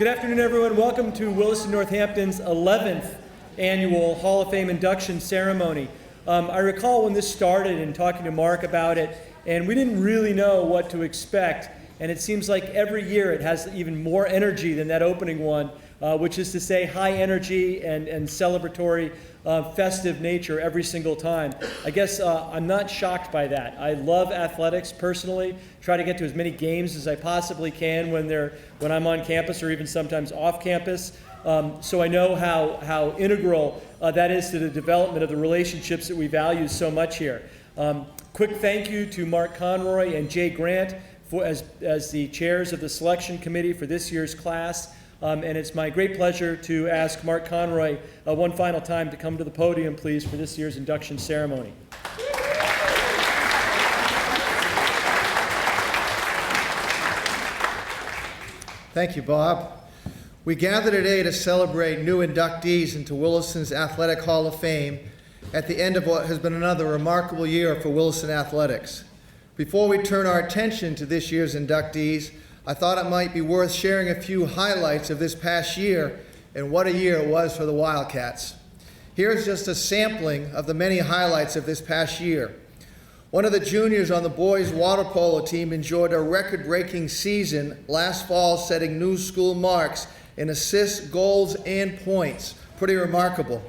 Good afternoon, everyone. Welcome to Williston Northampton's 11th annual Hall of Fame induction ceremony. I recall when this started and talking to Mark about it, and we didn't really know what to expect. And it seems like every year it has even more energy than that opening one, which is to say high energy and celebratory, festive nature every single time. I guess I'm not shocked by that. I love athletics personally, try to get to as many games as I possibly can when I'm on campus or even sometimes off campus. So I know how integral that is to the development of the relationships that we value so much here. Quick thank you to Mark Conroy and Jay Grant as the chairs of the selection committee for this year's class. And it's my great pleasure to ask Mark Conroy one final time to come to the podium, please, for this year's induction ceremony. Thank you, Bob. We gather today to celebrate new inductees into Williston's Athletic Hall of Fame at the end of what has been another remarkable year for Williston athletics. Before we turn our attention to this year's inductees, I thought it might be worth sharing a few highlights of this past year and what a year it was for the Wildcats. Here's just a sampling of the many highlights of this past year. One of the juniors on the boys water polo team enjoyed a record-breaking season last fall, setting new school marks in assists, goals, and points. Pretty remarkable.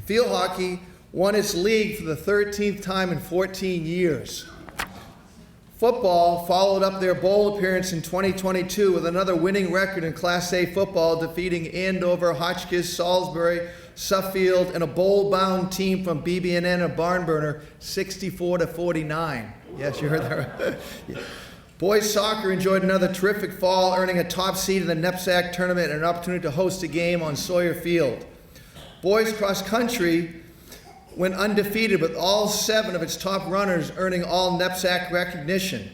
Field hockey won its league for the 13th time in 14 years. Football followed up their bowl appearance in 2022 with another winning record in Class A football, defeating Andover, Hotchkiss, Salisbury, Suffield, and a bowl-bound team from BB&N of Barnburner, 64-49. Yes, you heard that right. Yeah. Boys soccer enjoyed another terrific fall, earning a top seed in the NEPSAC tournament and an opportunity to host a game on Sawyer Field. Boys cross country went undefeated, with all 7 of its top runners earning all NEPSAC recognition.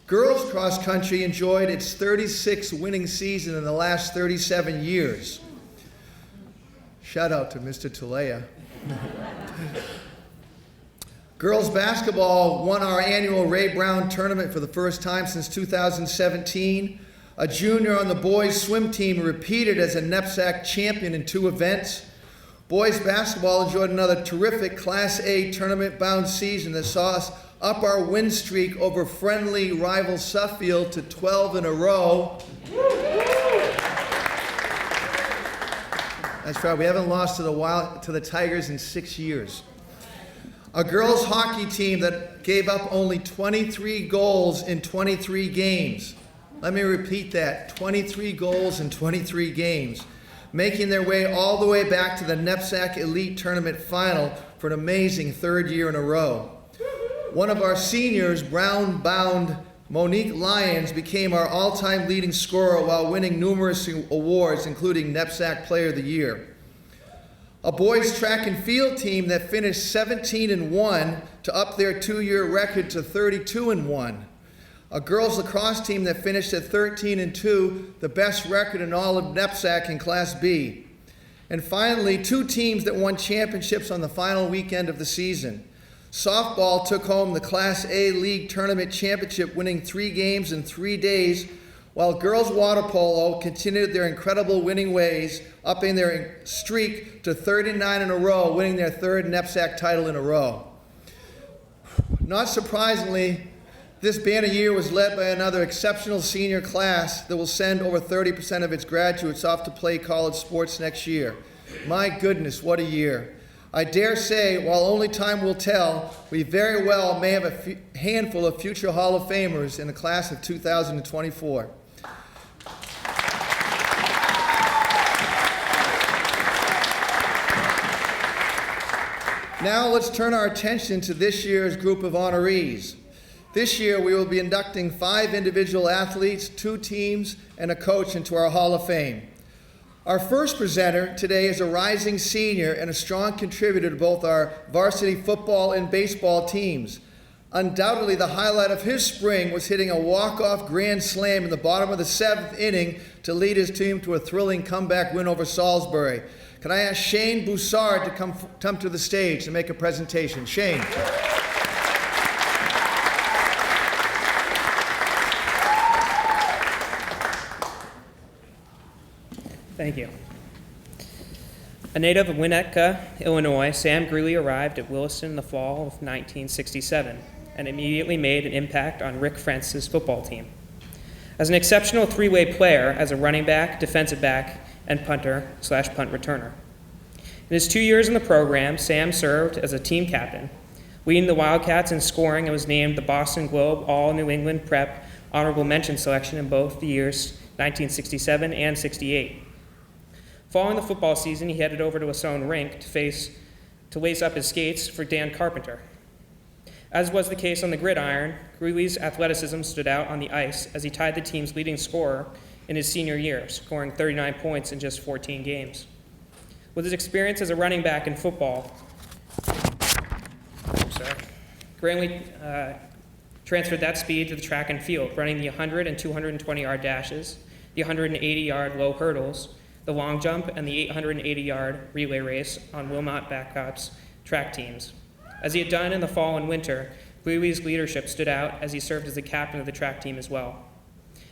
Girls cross country enjoyed its 36th winning season in the last 37 years. Shout out to Mr. Tulea. Girls basketball won our annual Ray Brown tournament for the first time since 2017. A junior on the boys swim team repeated as a NEPSAC champion in 2 events. Boys basketball enjoyed another terrific Class A tournament-bound season that saw us up our win streak over friendly rival Suffield to 12 in a row. That's right, we haven't lost to the Tigers in 6 years. A girls hockey team that gave up only 23 goals in 23 games. Let me repeat that, 23 goals in 23 games. Making their way all the way back to the NEPSAC Elite Tournament Final for an amazing 3rd year in a row. One of our seniors, Brown-bound Monique Lyons, became our all-time leading scorer while winning numerous awards, including NEPSAC Player of the Year. A boys track and field team that finished 17-1 to up their 2-year record to 32-1. A girls lacrosse team that finished at 13-2, the best record in all of NEPSAC in Class B. And finally, 2 teams that won championships on the final weekend of the season. Softball took home the Class A League Tournament Championship, winning 3 games in 3 days, while girls water polo continued their incredible winning ways, upping their streak to 39 in a row, winning their 3rd NEPSAC title in a row. Not surprisingly, this banner year was led by another exceptional senior class that will send over 30% of its graduates off to play college sports next year. My goodness, what a year. I dare say, while only time will tell, we very well may have a handful of future Hall of Famers in the class of 2024. Now let's turn our attention to this year's group of honorees. This year, we will be inducting 5 individual athletes, 2 teams, and a coach into our Hall of Fame. Our first presenter today is a rising senior and a strong contributor to both our varsity football and baseball teams. Undoubtedly, the highlight of his spring was hitting a walk-off grand slam in the bottom of the 7th inning to lead his team to a thrilling comeback win over Salisbury. Can I ask Shane Boussard to come to the stage to make a presentation? Shane. Thank you. A native of Winnetka, Illinois, Sam Greeley arrived at Williston in the fall of 1967 and immediately made an impact on Rick Francis' football team. As an exceptional three-way player as a running back, defensive back, and punter/punt returner. In his 2 years in the program, Sam served as a team captain, leading the Wildcats in scoring and was named the Boston Globe All-New England Prep Honorable Mention selection in both the years 1967 and 68. Following the football season, he headed over to a Stone rink to lace up his skates for Dan Carpenter. As was the case on the gridiron, Greeley's athleticism stood out on the ice as he tied the team's leading scorer in his senior year, scoring 39 points in just 14 games. With his experience as a running back in football, Greeley transferred that speed to the track and field, running the 100 and 220-yard dashes, the 180-yard low hurdles, the long jump, and the 880-yard relay race on Wilmot Babcock's track teams. As he had done in the fall and winter, Greeley's leadership stood out as he served as the captain of the track team as well.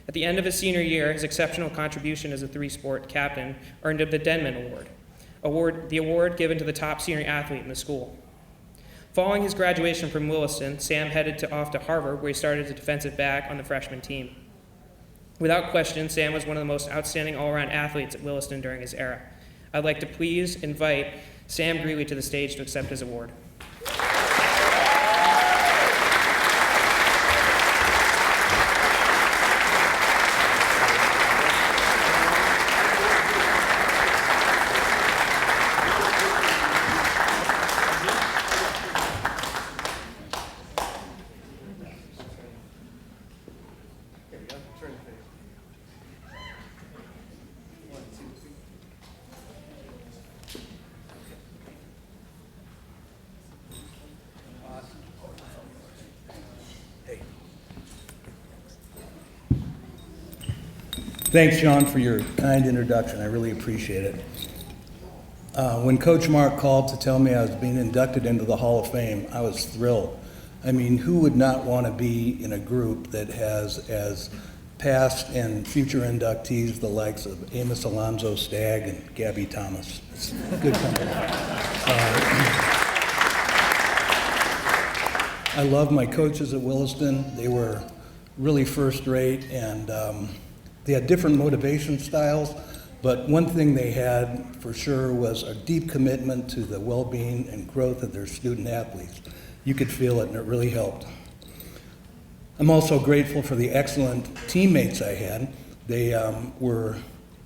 At the end of his senior year, his exceptional contribution as a three-sport captain earned him the Denman Award, the award given to the top senior athlete in the school. Following his graduation from Williston, Sam headed off to Harvard, where he started as a defensive back on the freshman team. Without question, Sam was one of the most outstanding all-around athletes at Williston during his era. I'd like to please invite Sam Greeley to the stage to accept his award. Thanks, John, for your kind introduction. I really appreciate it. When Coach Mark called to tell me I was being inducted into the Hall of Fame, I was thrilled. I mean, who would not want to be in a group that has as past and future inductees the likes of Amos Alonzo Stagg and Gabby Thomas? It's good company. I love my coaches at Williston. They were really first rate, and they had different motivation styles, but one thing they had for sure was a deep commitment to the well-being and growth of their student athletes. You could feel it, and it really helped. I'm also grateful for the excellent teammates I had. They were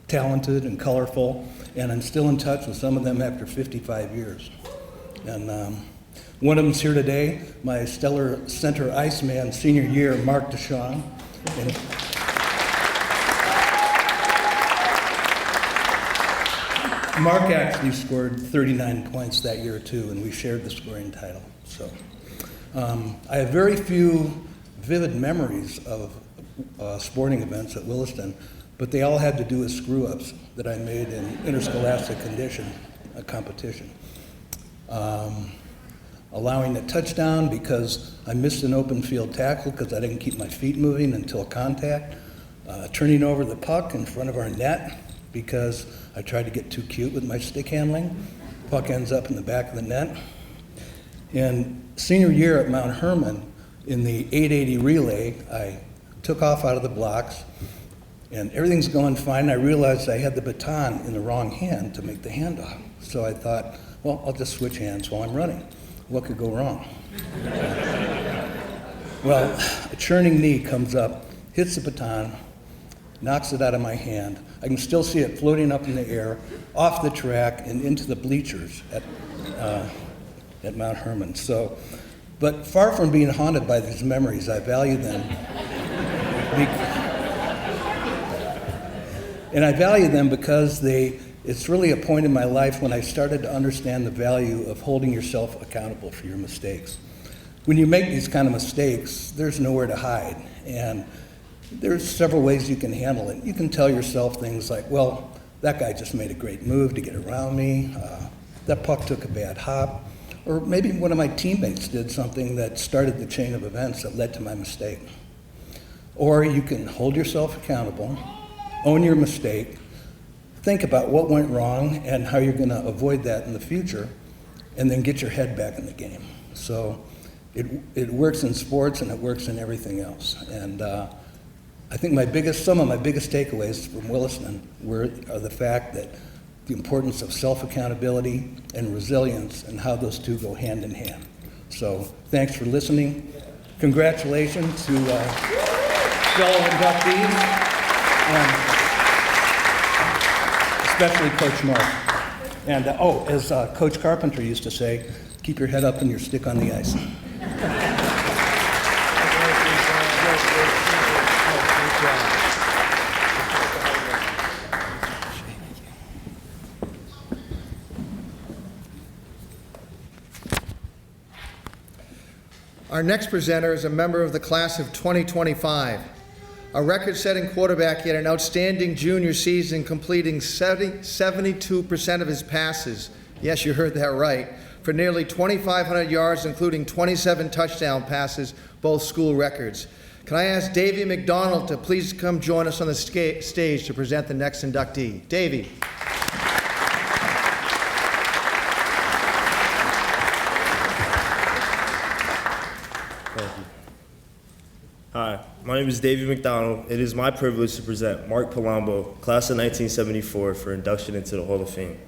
talented and colorful, and I'm still in touch with some of them after 55 years. And one of them's here today, my stellar center iceman senior year, Mark DeShawn. And Mark actually scored 39 points that year too, and we shared the scoring title. So I have very few vivid memories of sporting events at Williston, but they all had to do with screw-ups that I made in interscholastic competition. Allowing a touchdown because I missed an open field tackle because I didn't keep my feet moving until contact. Turning over the puck in front of our net because I tried to get too cute with my stick handling. Puck ends up in the back of the net. And senior year at Mount Hermon, in the 880 relay, I took off out of the blocks, and everything's going fine. I realized I had the baton in the wrong hand to make the handoff. So I thought, well, I'll just switch hands while I'm running. What could go wrong? Well, a churning knee comes up, hits the baton, knocks it out of my hand. I can still see it floating up in the air, off the track, and into the bleachers at Mount Hermon. So, but far from being haunted by these memories, I value them. And I value them because it's really a point in my life when I started to understand the value of holding yourself accountable for your mistakes. When you make these kind of mistakes, there's nowhere to hide. And there's several ways you can handle it. You can tell yourself things like, well, that guy just made a great move to get around me. That puck took a bad hop. Or maybe one of my teammates did something that started the chain of events that led to my mistake. Or you can hold yourself accountable, own your mistake, think about what went wrong and how you're going to avoid that in the future, and then get your head back in the game. So it works in sports and it works in everything else. And I think some of my biggest takeaways from Williston are the fact that the importance of self-accountability and resilience and how those two go hand in hand. So thanks for listening. Congratulations to fellow inductees, and especially Coach North. And as Coach Carpenter used to say, keep your head up and your stick on the ice. Our next presenter is a member of the class of 2025. A record-setting quarterback, he had an outstanding junior season, completing 72% of his passes. Yes, you heard that right. For nearly 2,500 yards, including 27 touchdown passes, both school records. Can I ask Davey McDonald to please come join us on the stage to present the next inductee? Davey. Hi, my name is Davey McDonald. It is my privilege to present Mark Palumbo, class of 1974, for induction into the Hall of Fame.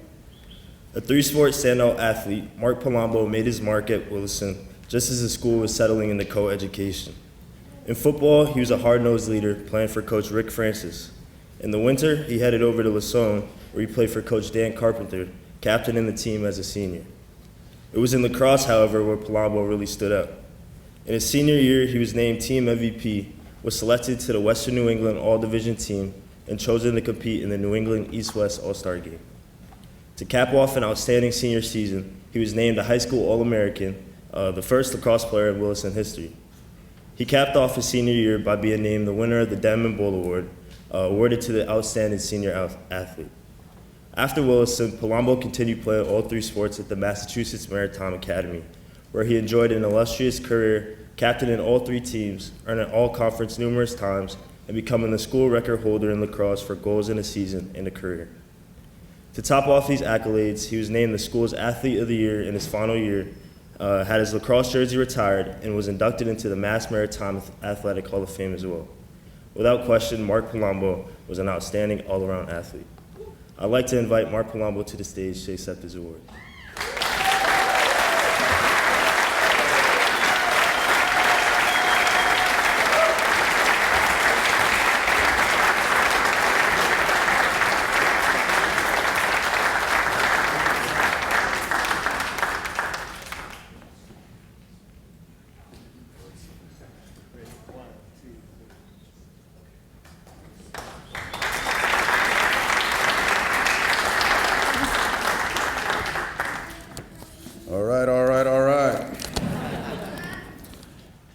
A three-sport standout athlete, Mark Palumbo made his mark at Williston just as the school was settling into co-education. In football, he was a hard-nosed leader, playing for Coach Rick Francis. In the winter, he headed over to Lasone, where he played for Coach Dan Carpenter, captaining the team as a senior. It was in lacrosse, however, where Palumbo really stood out. In his senior year, he was named team MVP, was selected to the Western New England All-Division team, and chosen to compete in the New England East-West All-Star Game. To cap off an outstanding senior season, he was named a high school All-American, the first lacrosse player in Williston history. He capped off his senior year by being named the winner of the Denman Bowl Award, awarded to the outstanding senior athlete. After Williston, Palumbo continued playing all three sports at the Massachusetts Maritime Academy, where he enjoyed an illustrious career, captaining all three teams, earning all-conference numerous times, and becoming the school record holder in lacrosse for goals in a season and a career. To top off these accolades, he was named the school's Athlete of the Year in his final year, had his lacrosse jersey retired, and was inducted into the Mass Maritime Athletic Hall of Fame as well. Without question, Mark Palumbo was an outstanding all-around athlete. I'd like to invite Mark Palumbo to the stage to accept his award.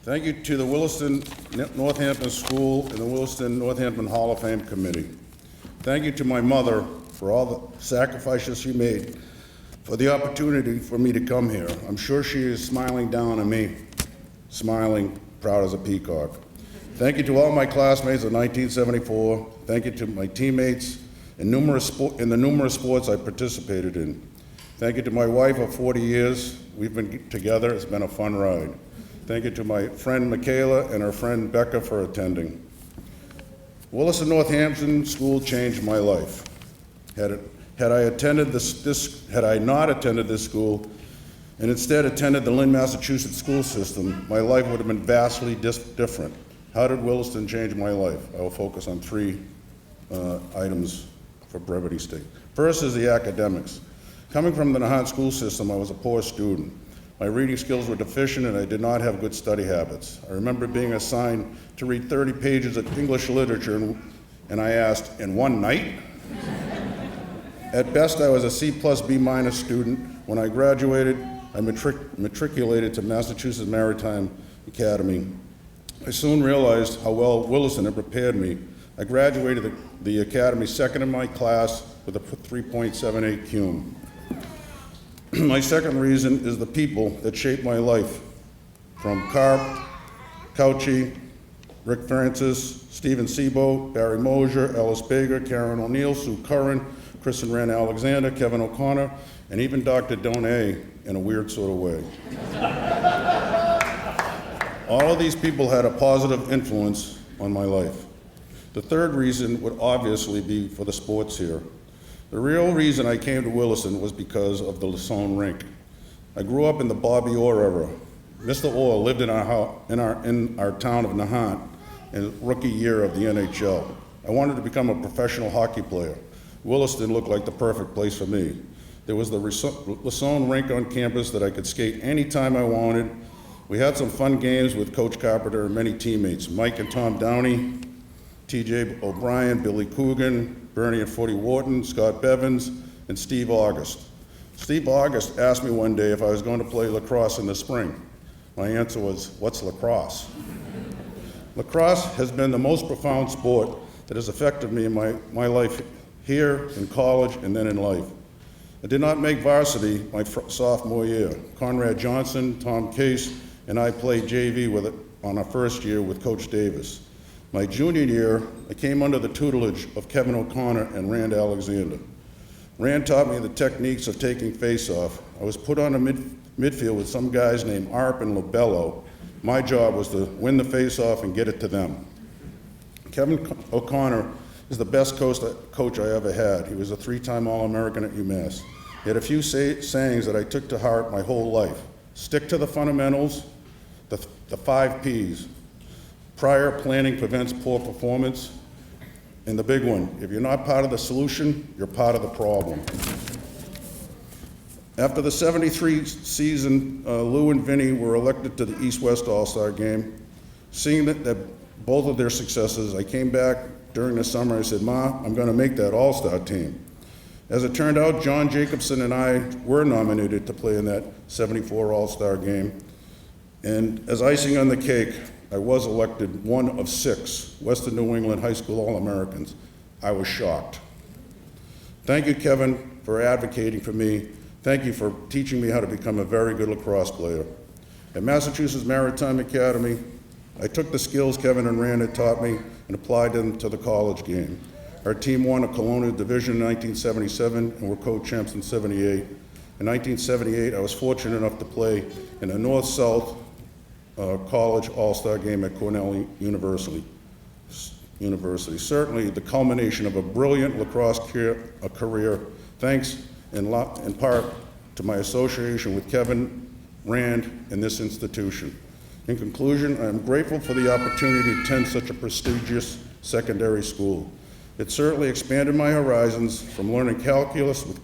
Thank you to the Williston Northampton School and the Williston Northampton Hall of Fame Committee. Thank you to my mother for all the sacrifices she made for the opportunity for me to come here. I'm sure she is smiling down on me, smiling, proud as a peacock. Thank you to all my classmates of 1974. Thank you to my teammates in the numerous sports I participated in. Thank you to my wife of 40 years. We've been together. It's been a fun ride. Thank you to my friend Michaela and her friend Becca for attending. Williston Northampton School changed my life. Had I not attended this school and instead attended the Lynn, Massachusetts school system, my life would have been vastly different. How did Williston change my life? I will focus on three items for brevity's sake. First is the academics. Coming from the Nahant school system, I was a poor student. My reading skills were deficient and I did not have good study habits. I remember being assigned to read 30 pages of English literature and I asked, in one night? At best, I was a C plus B minus student. When I graduated, I matriculated to Massachusetts Maritime Academy. I soon realized how well Williston had prepared me. I graduated the academy second in my class with a 3.78 cum. My second reason is the people that shaped my life, from Carp, Couchy, Rick Francis, Stephen Sebo, Barry Mosier, Ellis Baker, Karen O'Neill, Sue Curran, Chris and Ren Alexander, Kevin O'Connor, and even Dr. Donay in a weird sort of way. All of these people had a positive influence on my life. The third reason would obviously be for the sports here. The real reason I came to Williston was because of the Lasone rink. I grew up in the Bobby Orr era. Mr. Orr lived in our town of Nahant in rookie year of the NHL. I wanted to become a professional hockey player. Williston looked like the perfect place for me. There was the Lasone rink on campus that I could skate anytime I wanted. We had some fun games with Coach Carpenter and many teammates, Mike and Tom Downey, TJ O'Brien, Billy Coogan, Bernie and Footy Wharton, Scott Bevins, and Steve August. Steve August asked me one day if I was going to play lacrosse in the spring. My answer was, what's lacrosse? Lacrosse has been the most profound sport that has affected me in my life here, in college, and then in life. I did not make varsity my sophomore year. Conrad Johnson, Tom Case, and I played JV with it on our first year with Coach Davis. My junior year, I came under the tutelage of Kevin O'Connor and Rand Alexander. Rand taught me the techniques of taking face-off. I was put on a midfield with some guys named Arp and Lobello. My job was to win the face-off and get it to them. Kevin O'Connor is the best coach I ever had. He was a 3-time All-American at UMass. He had a few sayings that I took to heart my whole life. Stick to the fundamentals, the 5 Ps. Prior planning prevents poor performance. And the big one, if you're not part of the solution, you're part of the problem. After the '73 season, Lou and Vinny were elected to the East-West All-Star game. Seeing that both of their successes, I came back during the summer. I said, Ma, I'm going to make that All-Star team. As it turned out, John Jacobson and I were nominated to play in that '74 All-Star game. And as icing on the cake, I was elected one of 6 Western New England High School All-Americans. I was shocked. Thank you, Kevin, for advocating for me. Thank you for teaching me how to become a very good lacrosse player. At Massachusetts Maritime Academy, I took the skills Kevin and Rand had taught me and applied them to the college game. Our team won a Colonial Division in 1977 and were co-champs in '78. In 1978, I was fortunate enough to play in a North-South college all-star game at Cornell University. Certainly the culmination of a brilliant lacrosse career, thanks in part to my association with Kevin, Rand, and this institution. In conclusion, I am grateful for the opportunity to attend such a prestigious secondary school. It certainly expanded my horizons from learning calculus with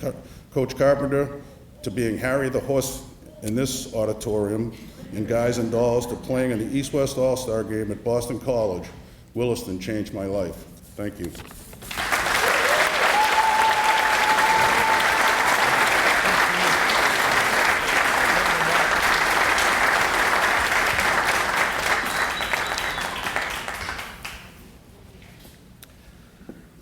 Coach Carpenter to being Harry the Horse in this auditorium and Guys and Dolls to playing in the East-West All-Star game at Boston College. Williston changed my life. Thank you.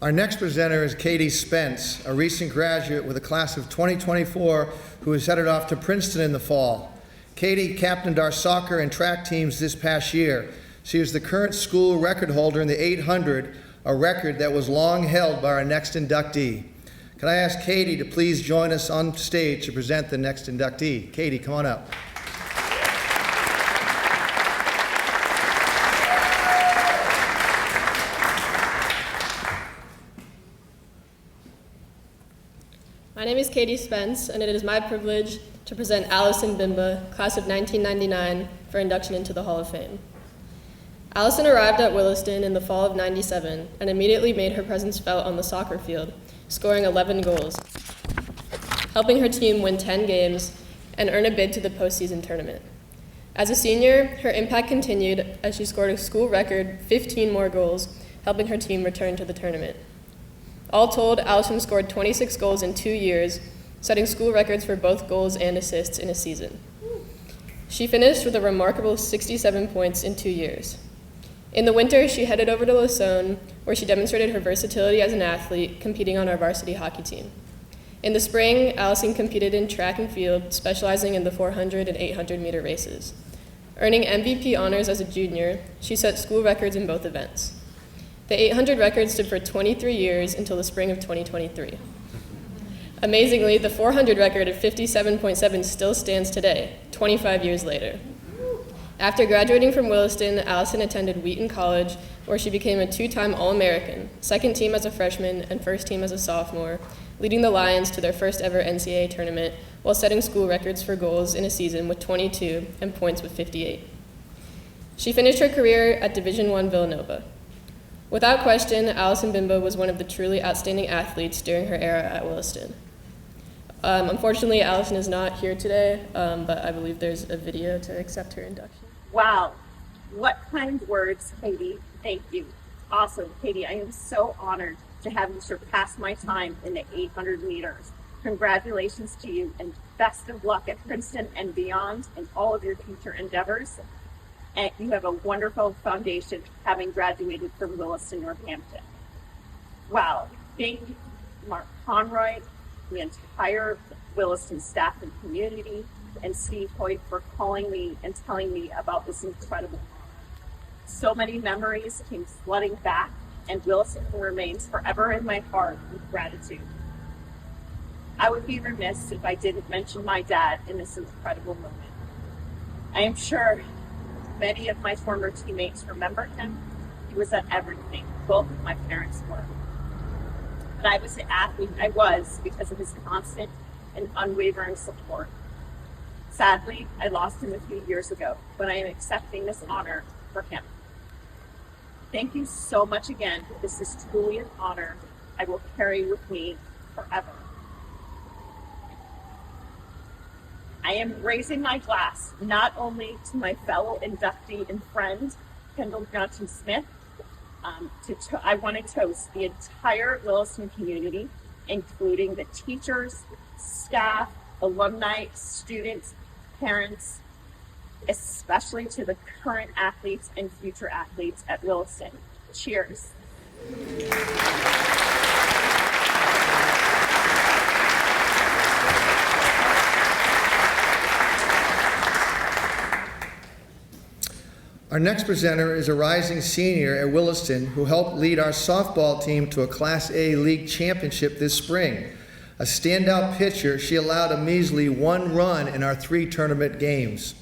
Our next presenter is Katie Spence, a recent graduate with a class of 2024 who is headed off to Princeton in the fall. Katie captained our soccer and track teams this past year. She is the current school record holder in the 800, a record that was long held by our next inductee. Can I ask Katie to please join us on stage to present the next inductee? Katie, come on up. My name is Katie Spence, and it is my privilege to present Allison Bimba, class of 1999, for induction into the Hall of Fame. Allison arrived at Williston in the fall of '97 and immediately made her presence felt on the soccer field, scoring 11 goals, helping her team win 10 games and earn a bid to the postseason tournament. As a senior, her impact continued as she scored a school record 15 more goals, helping her team return to the tournament. All told, Allison scored 26 goals in 2 years, setting school records for both goals and assists in a season. She finished with a remarkable 67 points in 2 years. In the winter, she headed over to Lasone, where she demonstrated her versatility as an athlete, competing on our varsity hockey team. In the spring, Allison competed in track and field, specializing in the 400 and 800 meter races. Earning MVP honors as a junior, she set school records in both events. The 800 record stood for 23 years until the spring of 2023. Amazingly, the 400 record of 57.7 still stands today, 25 years later. After graduating from Williston, Allison attended Wheaton College, where she became a 2-time All-American, second team as a freshman and first team as a sophomore, leading the Lions to their first ever NCAA tournament while setting school records for goals in a season with 22 and points with 58. She finished her career at Division I Villanova. Without question, Allison Bimba was one of the truly outstanding athletes during her era at Williston. Unfortunately, Allison is not here today, but I believe there's a video to accept her induction. Wow, what kind words, Katie. Thank you. Awesome, Katie, I am so honored to have you surpass my time in the 800 meters. Congratulations to you and best of luck at Princeton and beyond in all of your future endeavors. And you have a wonderful foundation having graduated from Williston, Northampton. Wow, thank you, Mark Conroy, the entire Williston staff and community, and Steve Hoyt for calling me and telling me about this incredible honor. So many memories came flooding back, and Williston remains forever in my heart with gratitude. I would be remiss if I didn't mention my dad in this incredible moment. I am sure many of my former teammates remember him. He was at everything, both of my parents were. But I was the athlete I was because of his constant and unwavering support. Sadly, I lost him a few years ago, but I am accepting this honor for him. Thank you so much again. This is truly an honor I will carry with me forever. I am raising my glass not only to my fellow inductee and friend, Kendall Johnson-Smith. I want to toast the entire Williston community, including the teachers, staff, alumni, students, parents, especially to the current athletes and future athletes at Williston. Cheers. Our next presenter is a rising senior at Williston who helped lead our softball team to a Class A league championship this spring. A standout pitcher, she allowed a measly 1 run in our 3 tournament games.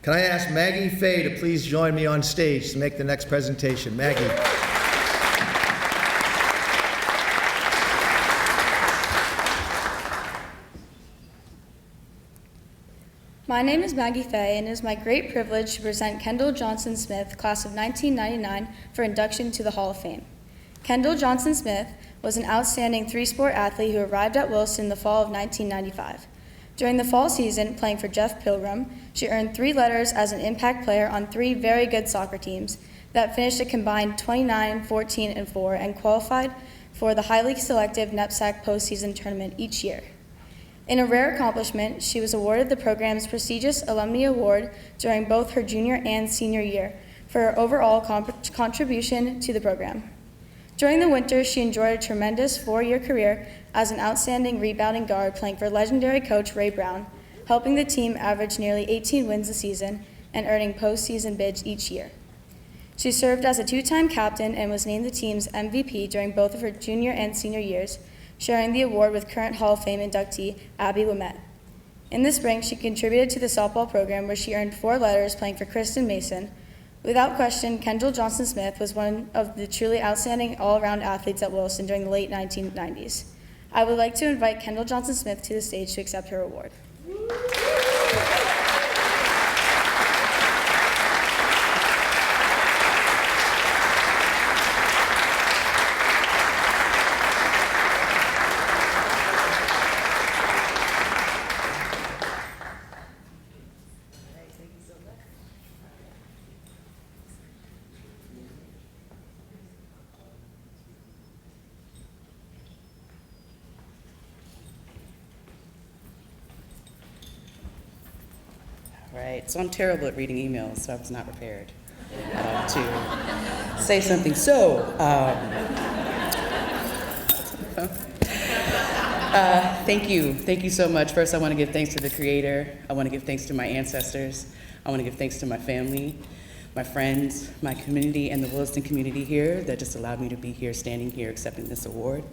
Can I ask Maggie Fay to please join me on stage to make the next presentation? Maggie. My name is Maggie Fay, and it is my great privilege to present Kendall Johnson-Smith, class of 1999, for induction to the Hall of Fame. Kendall Johnson-Smith was an outstanding 3-sport athlete who arrived at Williston in the fall of 1995. During the fall season, playing for Jeff Pilgrim, she earned 3 letters as an impact player on 3 very good soccer teams that finished a combined 29, 14, and 4 and qualified for the highly selective NEPSAC postseason tournament each year. In a rare accomplishment, she was awarded the program's prestigious Alumni Award during both her junior and senior year for her overall contribution to the program. During the winter, she enjoyed a tremendous 4-year career as an outstanding rebounding guard playing for legendary coach Ray Brown, helping the team average nearly 18 wins a season and earning postseason bids each year. She served as a 2-time captain and was named the team's MVP during both of her junior and senior years, sharing the award with current Hall of Fame inductee Abby Lamette. In the spring, she contributed to the softball program where she earned 4 letters playing for Kristen Mason. Without question, Kendall Johnson-Smith was one of the truly outstanding all-around athletes at Williston during the late 1990s. I would like to invite Kendall Johnson-Smith to the stage to accept her award. Right, so I'm terrible at reading emails, so I was not prepared to say something. So, thank you so much. First, I want to give thanks to the Creator. I want to give thanks to my ancestors. I want to give thanks to my family, my friends, my community, and the Williston community here that just allowed me to be here, standing here, accepting this award.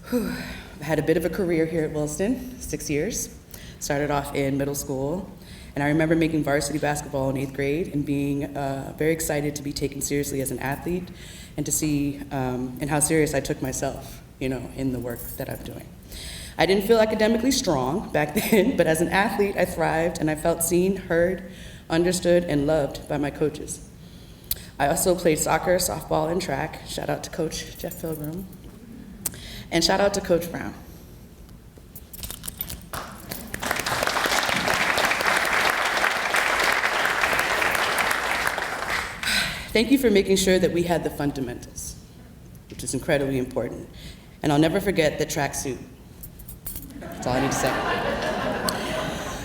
Whew. I had a bit of a career here at Williston, 6 years. Started off in middle school, and I remember making varsity basketball in 8th grade and being very excited to be taken seriously as an athlete and to see and how serious I took myself, in the work that I'm doing. I didn't feel academically strong back then, but as an athlete, I thrived and I felt seen, heard, understood, and loved by my coaches. I also played soccer, softball, and track. Shout out to Coach Jeff Pilgrim. And shout out to Coach Brown. Thank you for making sure that we had the fundamentals, which is incredibly important. And I'll never forget the tracksuit. That's all I need to say.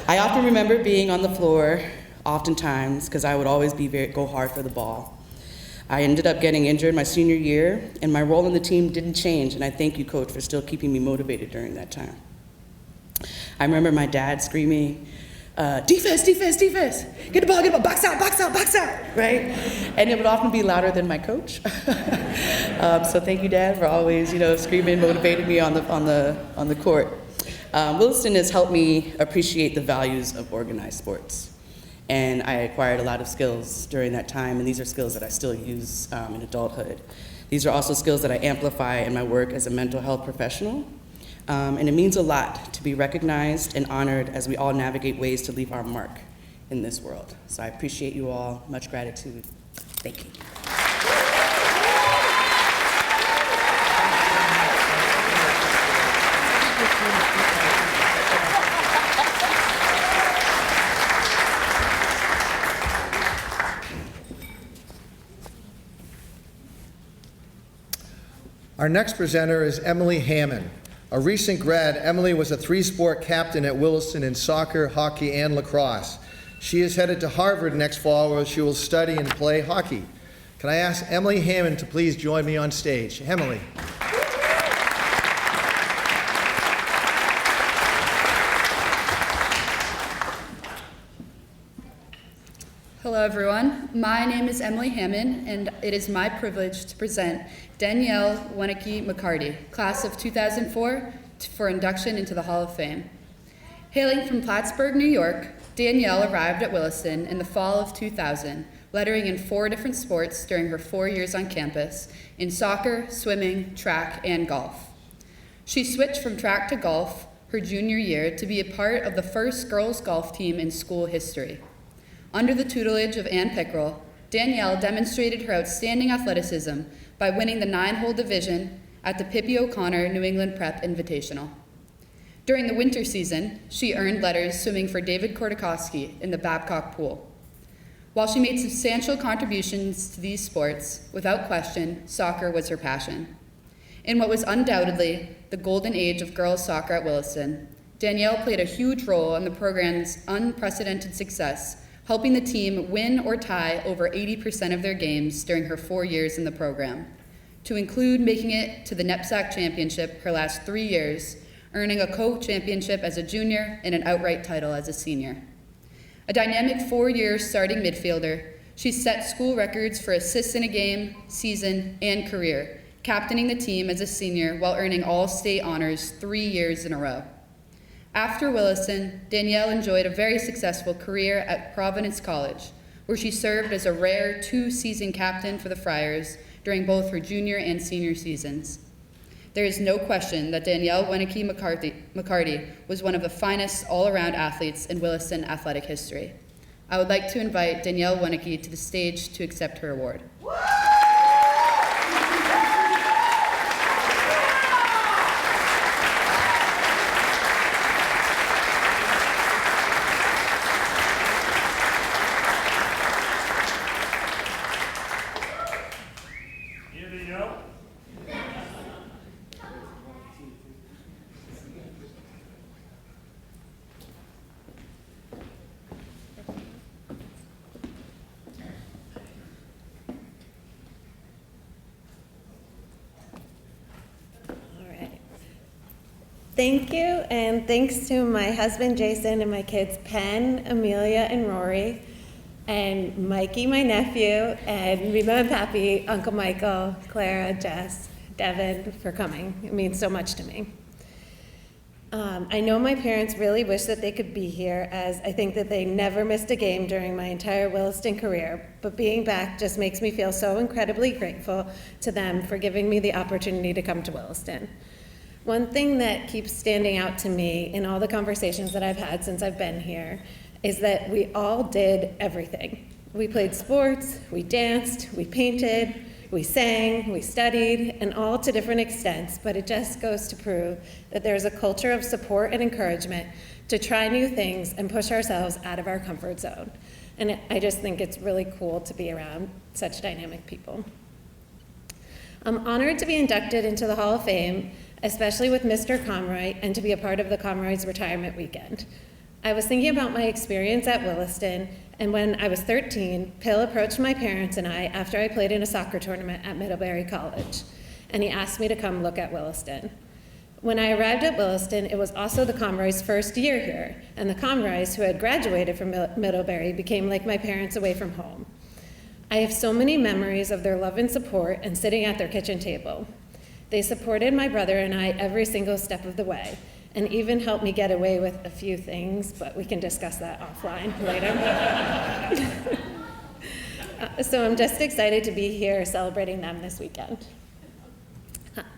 I often remember being on the floor, oftentimes, because I would always go hard for the ball. I ended up getting injured my senior year, and my role in the team didn't change, and I thank you, Coach, for still keeping me motivated during that time. I remember my dad screaming, defense, defense, defense, get the ball, box out, box out, box out, right? And it would often be louder than my coach. So thank you, Dad, for always, screaming, motivating me on the court. Williston has helped me appreciate the values of organized sports. And I acquired a lot of skills during that time, and these are skills that I still use in adulthood. These are also skills that I amplify in my work as a mental health professional. And it means a lot to be recognized and honored as we all navigate ways to leave our mark in this world. So I appreciate you all. Much gratitude. Thank you. Our next presenter is Emily Hammond. A recent grad, Emily was a three-sport captain at Williston in soccer, hockey, and lacrosse. She is headed to Harvard next fall, where she will study and play hockey. Can I ask Emily Hammond to please join me on stage? Emily. Hello everyone, my name is Emily Hammond and it is my privilege to present Danielle Wenicky McCarty, class of 2004 for induction into the Hall of Fame. Hailing from Plattsburgh, New York, Danielle arrived at Williston in the fall of 2000, lettering in 4 different sports during her 4 years on campus in soccer, swimming, track, and golf. She switched from track to golf her junior year to be a part of the first girls golf team in school history. Under the tutelage of Ann Pickrell, Danielle demonstrated her outstanding athleticism by winning the 9-hole division at the Pippi O'Connor New England Prep Invitational. During the winter season, she earned letters swimming for David Kordakovsky in the Babcock Pool. While she made substantial contributions to these sports, without question, soccer was her passion. In what was undoubtedly the golden age of girls soccer at Williston, Danielle played a huge role in the program's unprecedented success, helping the team win or tie over 80% of their games during her 4 years in the program, to include making it to the NEPSAC championship her last 3 years, earning a co-championship as a junior and an outright title as a senior. A dynamic 4-year starting midfielder, she set school records for assists in a game, season, and career, captaining the team as a senior while earning all-state honors 3 years in a row. After Williston, Danielle enjoyed a very successful career at Providence College, where she served as a rare 2-season captain for the Friars during both her junior and senior seasons. There is no question that Danielle Wenicky McCarty was one of the finest all-around athletes in Williston athletic history. I would like to invite Danielle Wenicky to the stage to accept her award. Thank you, and thanks to my husband, Jason, and my kids, Penn, Amelia, and Rory, and Mikey, my nephew, and Rima and Pappy, Uncle Michael, Clara, Jess, Devin, for coming. It means so much to me. I know my parents really wish that they could be here, as I think that they never missed a game during my entire Williston career, but being back just makes me feel so incredibly grateful to them for giving me the opportunity to come to Williston. One thing that keeps standing out to me in all the conversations that I've had since I've been here is that we all did everything. We played sports, we danced, we painted, we sang, we studied, and all to different extents, but it just goes to prove that there's a culture of support and encouragement to try new things and push ourselves out of our comfort zone. And I just think it's really cool to be around such dynamic people. I'm honored to be inducted into the Hall of Fame, especially with Mr. Comroy, and to be a part of the Comroy's retirement weekend. I was thinking about my experience at Williston, and when I was 13, Pill approached my parents and I after I played in a soccer tournament at Middlebury College, and he asked me to come look at Williston. When I arrived at Williston, it was also the Comroys' first year here, and the Comroys, who had graduated from Middlebury, became like my parents away from home. I have so many memories of their love and support and sitting at their kitchen table. They supported my brother and I every single step of the way, and even helped me get away with a few things, but we can discuss that offline later. So I'm just excited to be here celebrating them this weekend.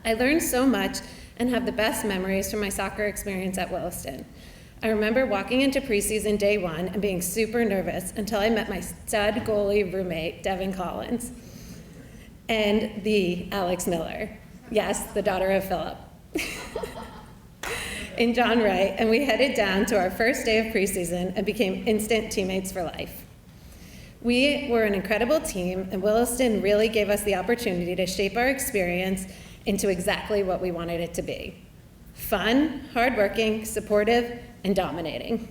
I learned so much and have the best memories from my soccer experience at Williston. I remember walking into preseason day one and being super nervous until I met my stud goalie roommate, Devin Collins, and the Alex Miller. Yes, the daughter of Philip. And John Wright, and we headed down to our first day of preseason and became instant teammates for life. We were an incredible team, and Williston really gave us the opportunity to shape our experience into exactly what we wanted it to be: fun, hardworking, supportive, and dominating.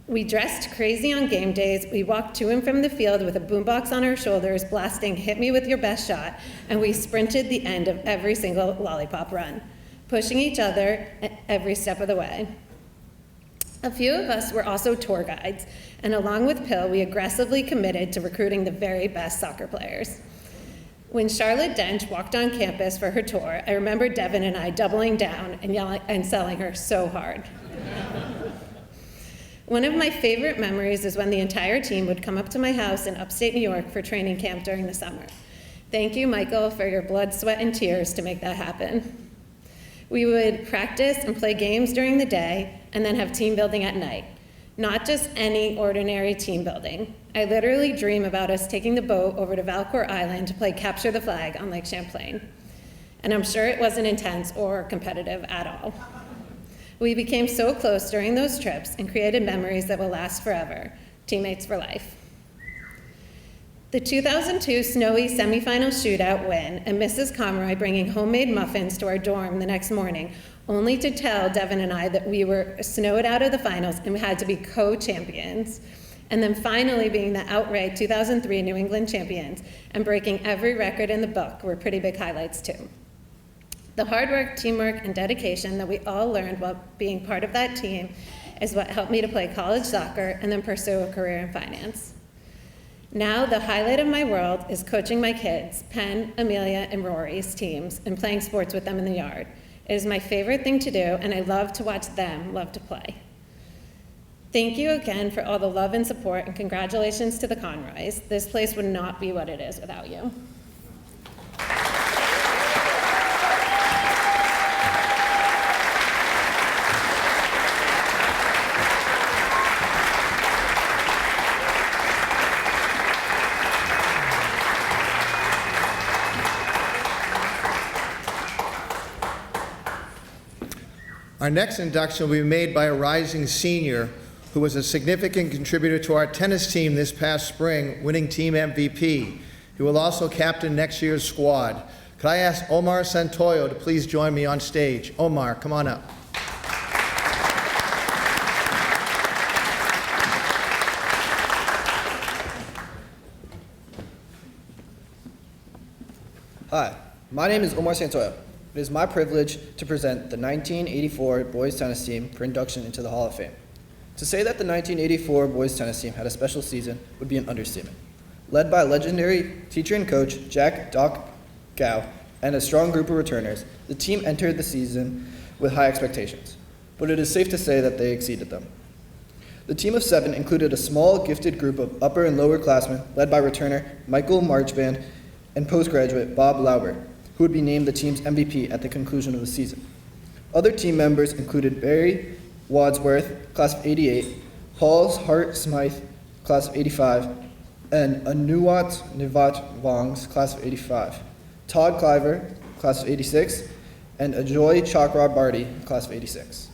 We dressed crazy on game days. We walked to and from the field with a boombox on our shoulders, blasting "Hit Me With Your Best Shot," and we sprinted the end of every single lollipop run, pushing each other every step of the way. A few of us were also tour guides, and along with Pill, we aggressively committed to recruiting the very best soccer players. When Charlotte Dench walked on campus for her tour, I remember Devin and I doubling down and yelling and selling her so hard. One of my favorite memories is when the entire team would come up to my house in upstate New York for training camp during the summer. Thank you, Michael, for your blood, sweat, and tears to make that happen. We would practice and play games during the day and then have team building at night. Not just any ordinary team building. I literally dream about us taking the boat over to Valcourt Island to play Capture the Flag on Lake Champlain. And I'm sure it wasn't intense or competitive at all. We became so close during those trips and created memories that will last forever. Teammates for life. The 2002 snowy semifinal shootout win, and Mrs. Comroy bringing homemade muffins to our dorm the next morning, only to tell Devin and I that we were snowed out of the finals and we had to be co-champions. And then finally being the outright 2003 New England champions and breaking every record in the book were pretty big highlights too. The hard work, teamwork, and dedication that we all learned while being part of that team is what helped me to play college soccer and then pursue a career in finance. Now, the highlight of my world is coaching my kids, Penn, Amelia, and Rory's teams, and playing sports with them in the yard. It is my favorite thing to do, and I love to watch them love to play. Thank you again for all the love and support, and congratulations to the Conroys. This place would not be what it is without you. Our next induction will be made by a rising senior who was a significant contributor to our tennis team this past spring, winning team MVP. He will also captain next year's squad. Could I ask Omar Santoyo to please join me on stage? Omar, come on up. Hi, my name is Omar Santoyo. It is my privilege to present the 1984 boys tennis team for induction into the Hall of Fame. To say that the 1984 boys tennis team had a special season would be an understatement. Led by legendary teacher and coach Jack Doc Gow and a strong group of returners, the team entered the season with high expectations, but it is safe to say that they exceeded them. The team of 7 included a small, gifted group of upper and lower classmen led by returner Michael Marchband and postgraduate Bob Lauber, who would be named the team's MVP at the conclusion of the season. Other team members included Barry Wadsworth, class of '88, Paul Hart Smythe, class of '85, and Anuwat Nivat Vongs, class of '85, Todd Cliver, class of '86, and Ajoy Chakrabarty, class of '86.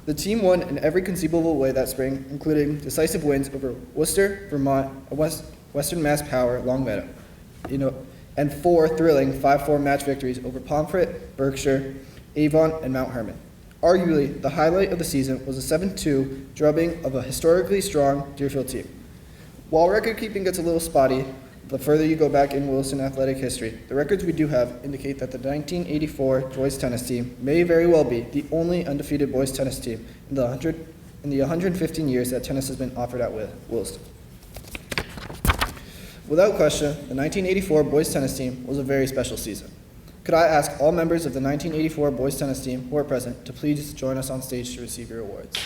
The team won in every conceivable way that spring, including decisive wins over Worcester, Vermont, Western Mass Power, Longmeadow, and 4 thrilling 5-4 match victories over Pomfret, Berkshire, Avon, and Mount Hermon. Arguably, the highlight of the season was a 7-2 drubbing of a historically strong Deerfield team. While record keeping gets a little spotty, the further you go back in Williston athletic history, the records we do have indicate that the 1984 boys tennis team may very well be the only undefeated boys tennis team in the 115 years that tennis has been offered at Williston. Without question, the 1984 boys tennis team was a very special season. Could I ask all members of the 1984 boys tennis team who are present to please join us on stage to receive your awards.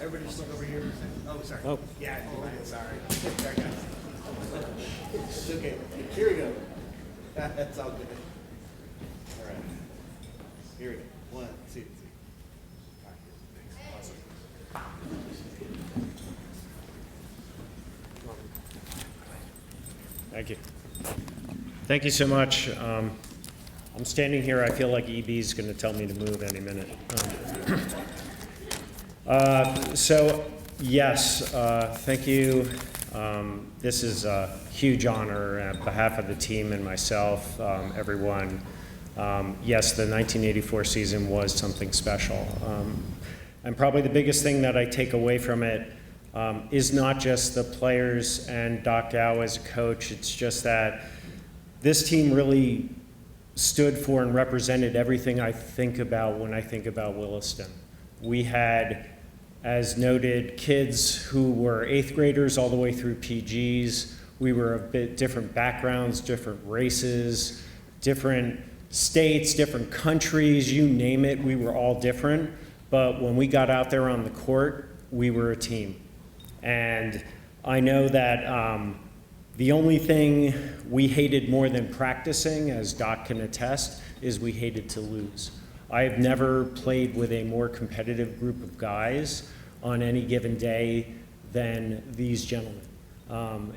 Everybody just look over here. Oh, sorry. Oh. Yeah, sorry. Sorry, guys. It's okay. Here we go. That's all good. All right. Here we go. 1, 2, 3. All right. Thanks. Awesome. Thank you. Thank you so much. I'm standing here, I feel like EB is going to tell me to move any minute. So, yes, thank you. This is a huge honor on behalf of the team and myself, everyone. Yes, the 1984 season was something special. And probably the biggest thing that I take away from it is not just the players and Doc Dow as a coach, it's just that this team really stood for and represented everything I think about when I think about Williston. We had, as noted, kids who were 8th graders all the way through PGs. We were of bit different backgrounds, different races, different states, different countries, you name it, we were all different. But when we got out there on the court, we were a team. And I know that the only thing we hated more than practicing, as Doc can attest, is we hated to lose. I have never played with a more competitive group of guys on any given day than these gentlemen.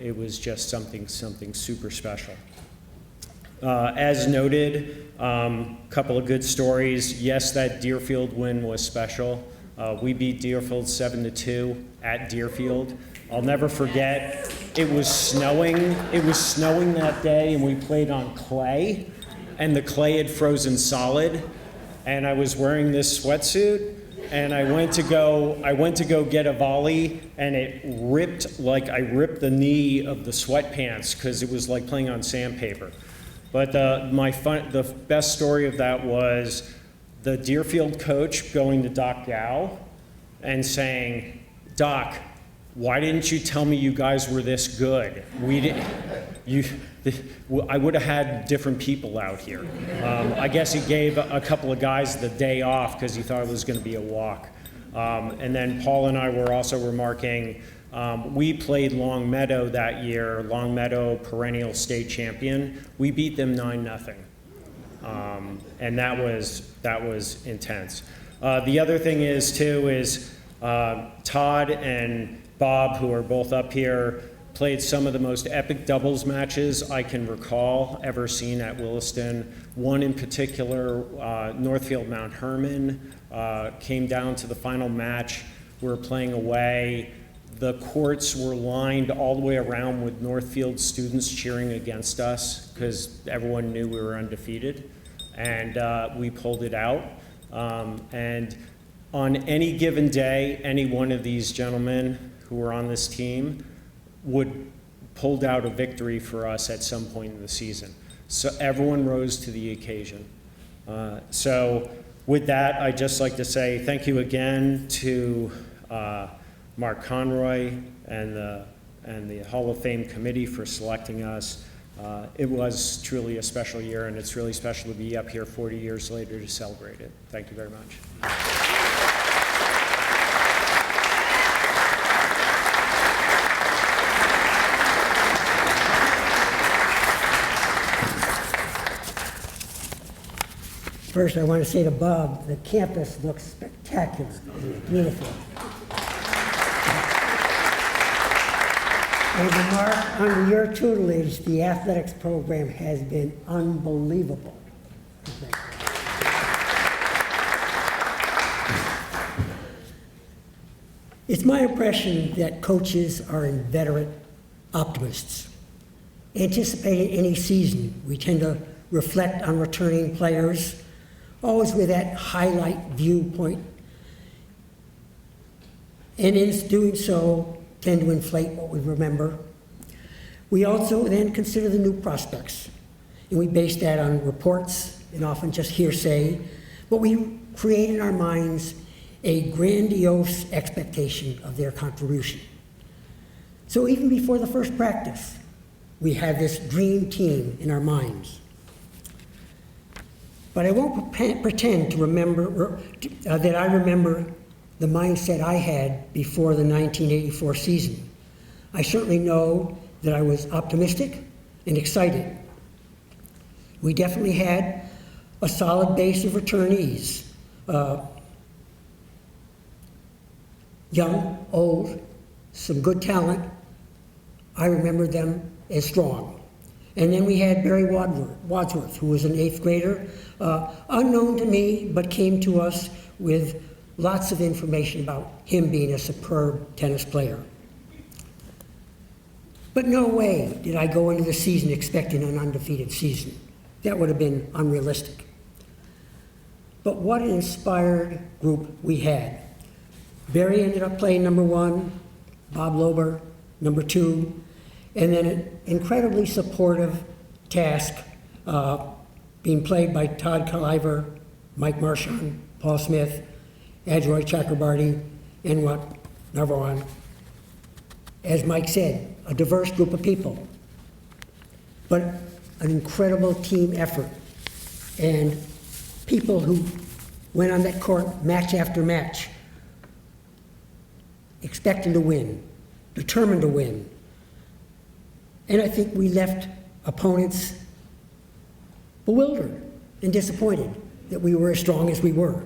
It was just something super special. As noted, couple of good stories. Yes, that Deerfield win was special. We beat Deerfield 7-2 at Deerfield. I'll never forget, it was snowing. It was snowing that day, and we played on clay, and the clay had frozen solid. And I was wearing this sweatsuit, and I went to go get a volley, and it ripped, like I ripped the knee of the sweatpants because it was like playing on sandpaper. But the best story of that was the Deerfield coach going to Doc Dow and saying, "Doc, why didn't you tell me you guys were this good? I would have had different people out here." I guess he gave a couple of guys the day off because he thought it was going to be a walk. And then Paul and I were also remarking, we played Longmeadow that year, Longmeadow perennial state champion. We beat them 9-0. And that was intense. The other thing is Todd and Bob, who are both up here, played some of the most epic doubles matches I can recall ever seen at Williston. One in particular, Northfield Mount Herman, came down to the final match. We were playing away. The courts were lined all the way around with Northfield students cheering against us because everyone knew we were undefeated. And we pulled it out. And on any given day, any one of these gentlemen who were on this team would pulled out a victory for us at some point in the season. So everyone rose to the occasion. So with that, I'd just like to say thank you again to Mark Conroy and the Hall of Fame committee for selecting us. It was truly a special year, and it's really special to be up here 40 years later to celebrate it. Thank you very much. First, I want to say to Bob, the campus looks spectacular. It's beautiful. And Mark, under your tutelage, the athletics program has been unbelievable. It's my impression that coaches are inveterate optimists. Anticipating any season, we tend to reflect on returning players, always with that highlight viewpoint, and in doing so, tend to inflate what we remember. We also then consider the new prospects, and we base that on reports and often just hearsay, but we create in our minds a grandiose expectation of their contribution. So even before the first practice, we have this dream team in our minds. But I won't pretend to remember that I remember the mindset I had before the 1984 season. I certainly know that I was optimistic and excited. We definitely had a solid base of returnees, young, old, some good talent. I remember them as strong. And then we had Barry Wadsworth, who was an 8th grader, unknown to me, but came to us with lots of information about him being a superb tennis player. But no way did I go into the season expecting an undefeated season. That would have been unrealistic. But what an inspired group we had. Barry ended up playing number 1, Bob Lober, number 2, and then an incredibly supportive task being played by Todd Kaliver, Mike Marchand, Paul Smith, Adroy Chakrabarty, and what Narvaran. As Mike said, a diverse group of people, but an incredible team effort, and people who went on that court match after match, expecting to win, determined to win. And I think we left opponents bewildered and disappointed that we were as strong as we were.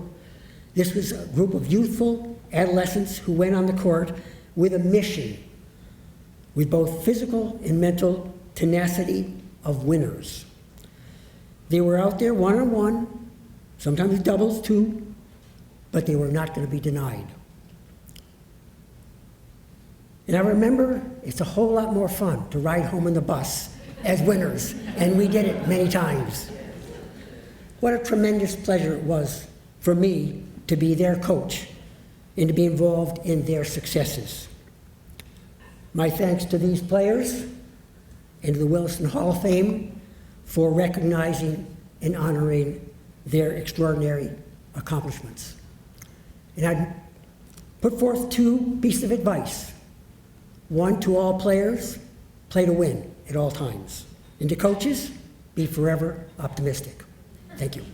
This was a group of youthful adolescents who went on the court with a mission, with both physical and mental tenacity of winners. They were out there one-on-one, sometimes doubles too, but they were not going to be denied. And I remember it's a whole lot more fun to ride home in the bus as winners, and we did it many times. What a tremendous pleasure it was for me to be their coach and to be involved in their successes. My thanks to these players and to the Williston Hall of Fame for recognizing and honoring their extraordinary accomplishments. And I'd put forth 2 pieces of advice. 1, to all players, play to win at all times. And to coaches, be forever optimistic. Thank you.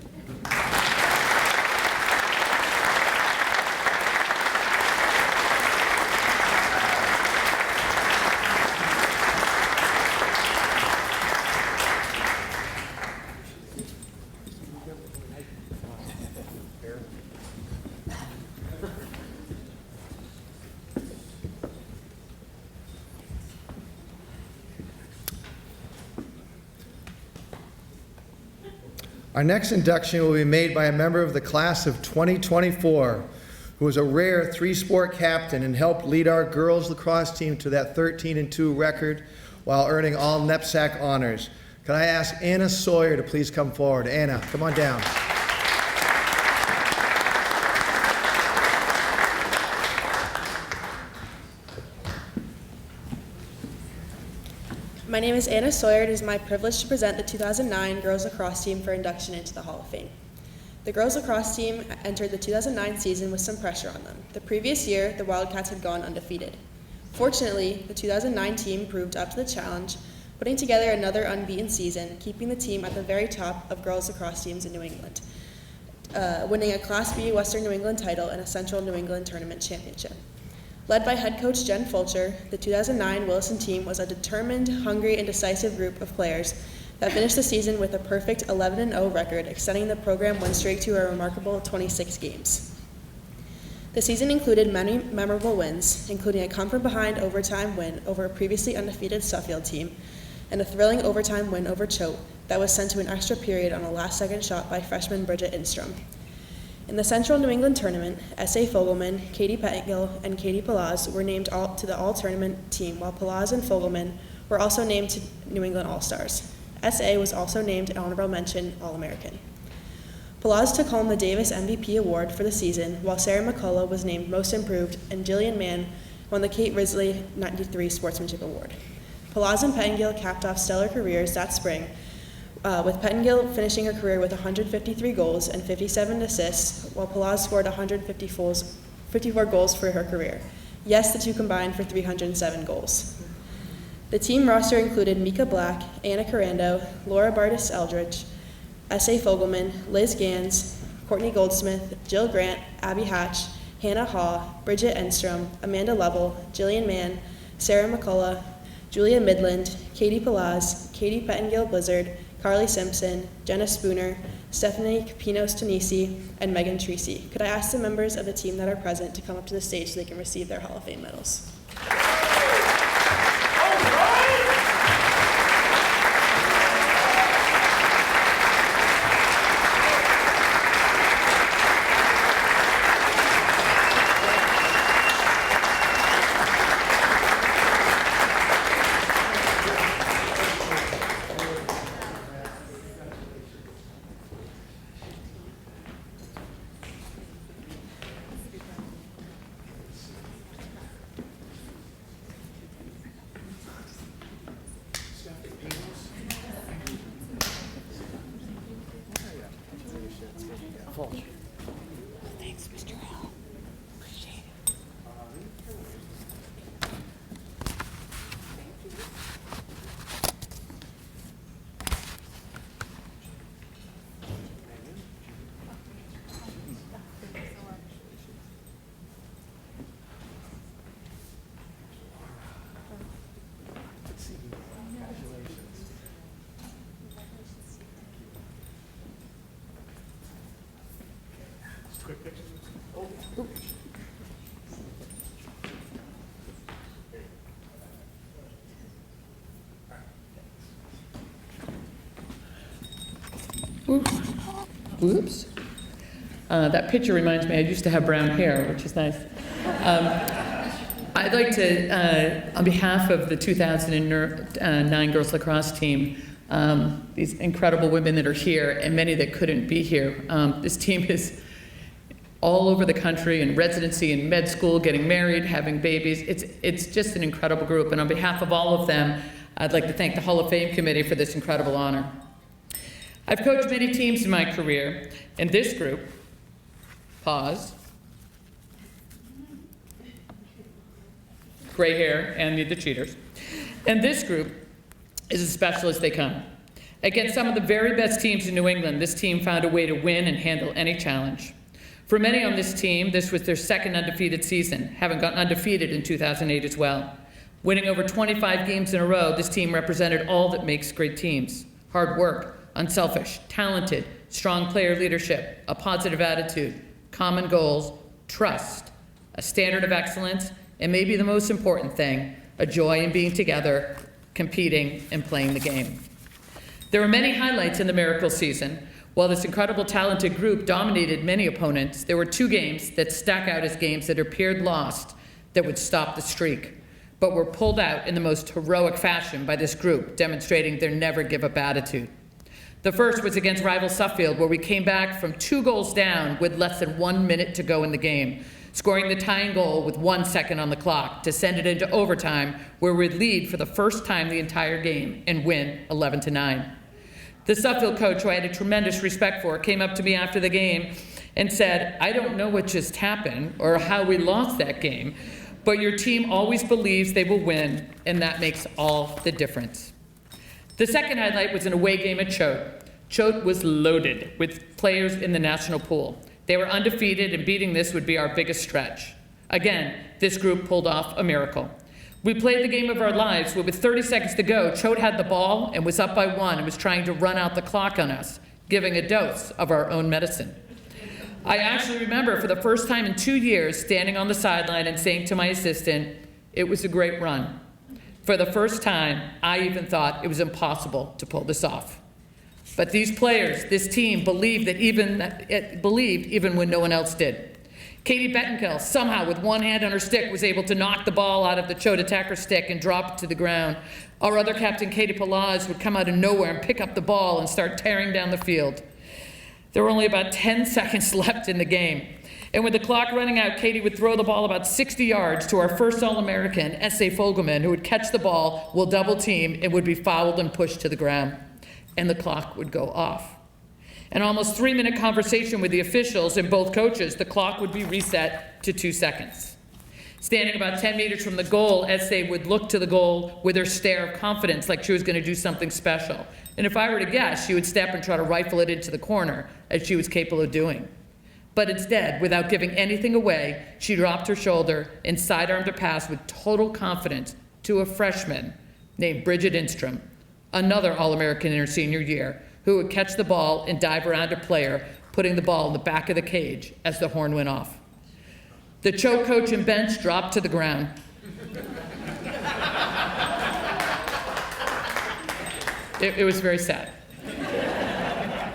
Our next induction will be made by a member of the class of 2024, who was a rare three-sport captain and helped lead our girls lacrosse team to that 13-2 record while earning all NEPSAC honors. Could I ask Anna Sawyer to please come forward? Anna, come on down. My name is Anna Sawyer. It is my privilege to present the 2009 girls lacrosse team for induction into the Hall of Fame. The girls lacrosse team entered the 2009 season with some pressure on them. The previous year, the Wildcats had gone undefeated. Fortunately, the 2009 team proved up to the challenge, putting together another unbeaten season, keeping the team at the very top of girls lacrosse teams in New England, winning a Class B Western New England title and a Central New England Tournament championship. Led by head coach Jen Fulcher, the 2009 Williston team was a determined, hungry, and decisive group of players that finished the season with a perfect 11-0 record, extending the program win streak to a remarkable 26 games. The season included many memorable wins, including a come-from-behind overtime win over a previously undefeated Suffield team, and a thrilling overtime win over Choate that was sent to an extra period on a last-second shot by freshman Bridget Instrom. In the Central New England Tournament, S.A. Fogelman, Katie Pettingill, and Katie Palaz were named to the All-Tournament team, while Palaz and Fogelman were also named to New England All-Stars. S.A. was also named an honorable mention All-American. Palaz took home the Davis MVP award for the season, while Sarah McCullough was named Most Improved, and Jillian Mann won the Kate Risley 93 Sportsmanship Award. Palaz and Pettingill capped off stellar careers that spring, with Pettingill finishing her career with 153 goals and 57 assists, while Palaz scored 154 goals for her career. Yes, the two combined for 307 goals. The team roster included Mika Black, Anna Carando, Laura Bartis Eldridge, S.A. Fogelman, Liz Gans, Courtney Goldsmith, Jill Grant, Abby Hatch, Hannah Haw, Bridget Enstrom, Amanda Lovell, Jillian Mann, Sarah McCullough, Julia Midland, Katie Palaz, Katie Pettingill Blizzard, Carly Simpson, Jenna Spooner, Stephanie Capinos-Tonisi, and Megan Treacy. Could I ask the members of the team that are present to come up to the stage so they can receive their Hall of Fame medals? Thanks, Mr. L. Appreciate it. Quick picture. Whoops. That picture reminds me, I used to have brown hair, which is nice. I'd like to, on behalf of the 2009 girls lacrosse team, these incredible women that are here and many that couldn't be here. This team is all over the country in residency and med school, getting married, having babies. It's just an incredible group. And on behalf of all of them, I'd like to thank the Hall of Fame committee for this incredible honor. I've coached many teams in my career, and this group, pause, gray hair and the cheaters, and this group is as special as they come. Against some of the very best teams in New England, this team found a way to win and handle any challenge. For many on this team, this was their second undefeated season, having gone undefeated in 2008 as well. Winning over 25 games in a row, this team represented all that makes great teams: hard work, unselfish, talented, strong player leadership, a positive attitude, common goals, trust, a standard of excellence, and maybe the most important thing, a joy in being together, competing, and playing the game. There are many highlights in the miracle season. While this incredible talented group dominated many opponents, there were 2 games that stuck out as games that appeared lost that would stop the streak, but were pulled out in the most heroic fashion by this group, demonstrating their never give up attitude. The first was against rival Suffield, where we came back from 2 goals down with less than 1 minute to go in the game, scoring the tying goal with 1 second on the clock to send it into overtime, where we'd lead for the first time the entire game and win 11-9. The Suffield coach, who I had a tremendous respect for, came up to me after the game and said, "I don't know what just happened or how we lost that game, but your team always believes they will win, and that makes all the difference." The second highlight was an away game at Choate. Choate was loaded with players in the national pool. They were undefeated, and beating this would be our biggest stretch. Again, this group pulled off a miracle. We played the game of our lives, but with 30 seconds to go, Choate had the ball and was up by 1 and was trying to run out the clock on us, giving a dose of our own medicine. I actually remember for the first time in 2 years standing on the sideline and saying to my assistant, "It was a great run." For the first time, I even thought it was impossible to pull this off. But these players, this team, believed even when no one else did. Katie Bettenkill, somehow with one hand on her stick, was able to knock the ball out of the Choate attacker stick and drop it to the ground. Our other captain, Katie Palaz, would come out of nowhere and pick up the ball and start tearing down the field. There were only about 10 seconds left in the game. And with the clock running out, Katie would throw the ball about 60 yards to our first All-American, S.A. Fogelman, who would catch the ball, will double team, and would be fouled and pushed to the ground. And the clock would go off. An almost 3-minute conversation with the officials and both coaches, the clock would be reset to 2 seconds. Standing about 10 meters from the goal, S.A. would look to the goal with her stare of confidence, like she was going to do something special. And if I were to guess, she would step and try to rifle it into the corner, as she was capable of doing. But instead, without giving anything away, she dropped her shoulder and sidearmed a pass with total confidence to a freshman named Bridget Instrom, another All-American in her senior year, who would catch the ball and dive around a player, putting the ball in the back of the cage as the horn went off. The Choate coach and bench dropped to the ground. It was very sad.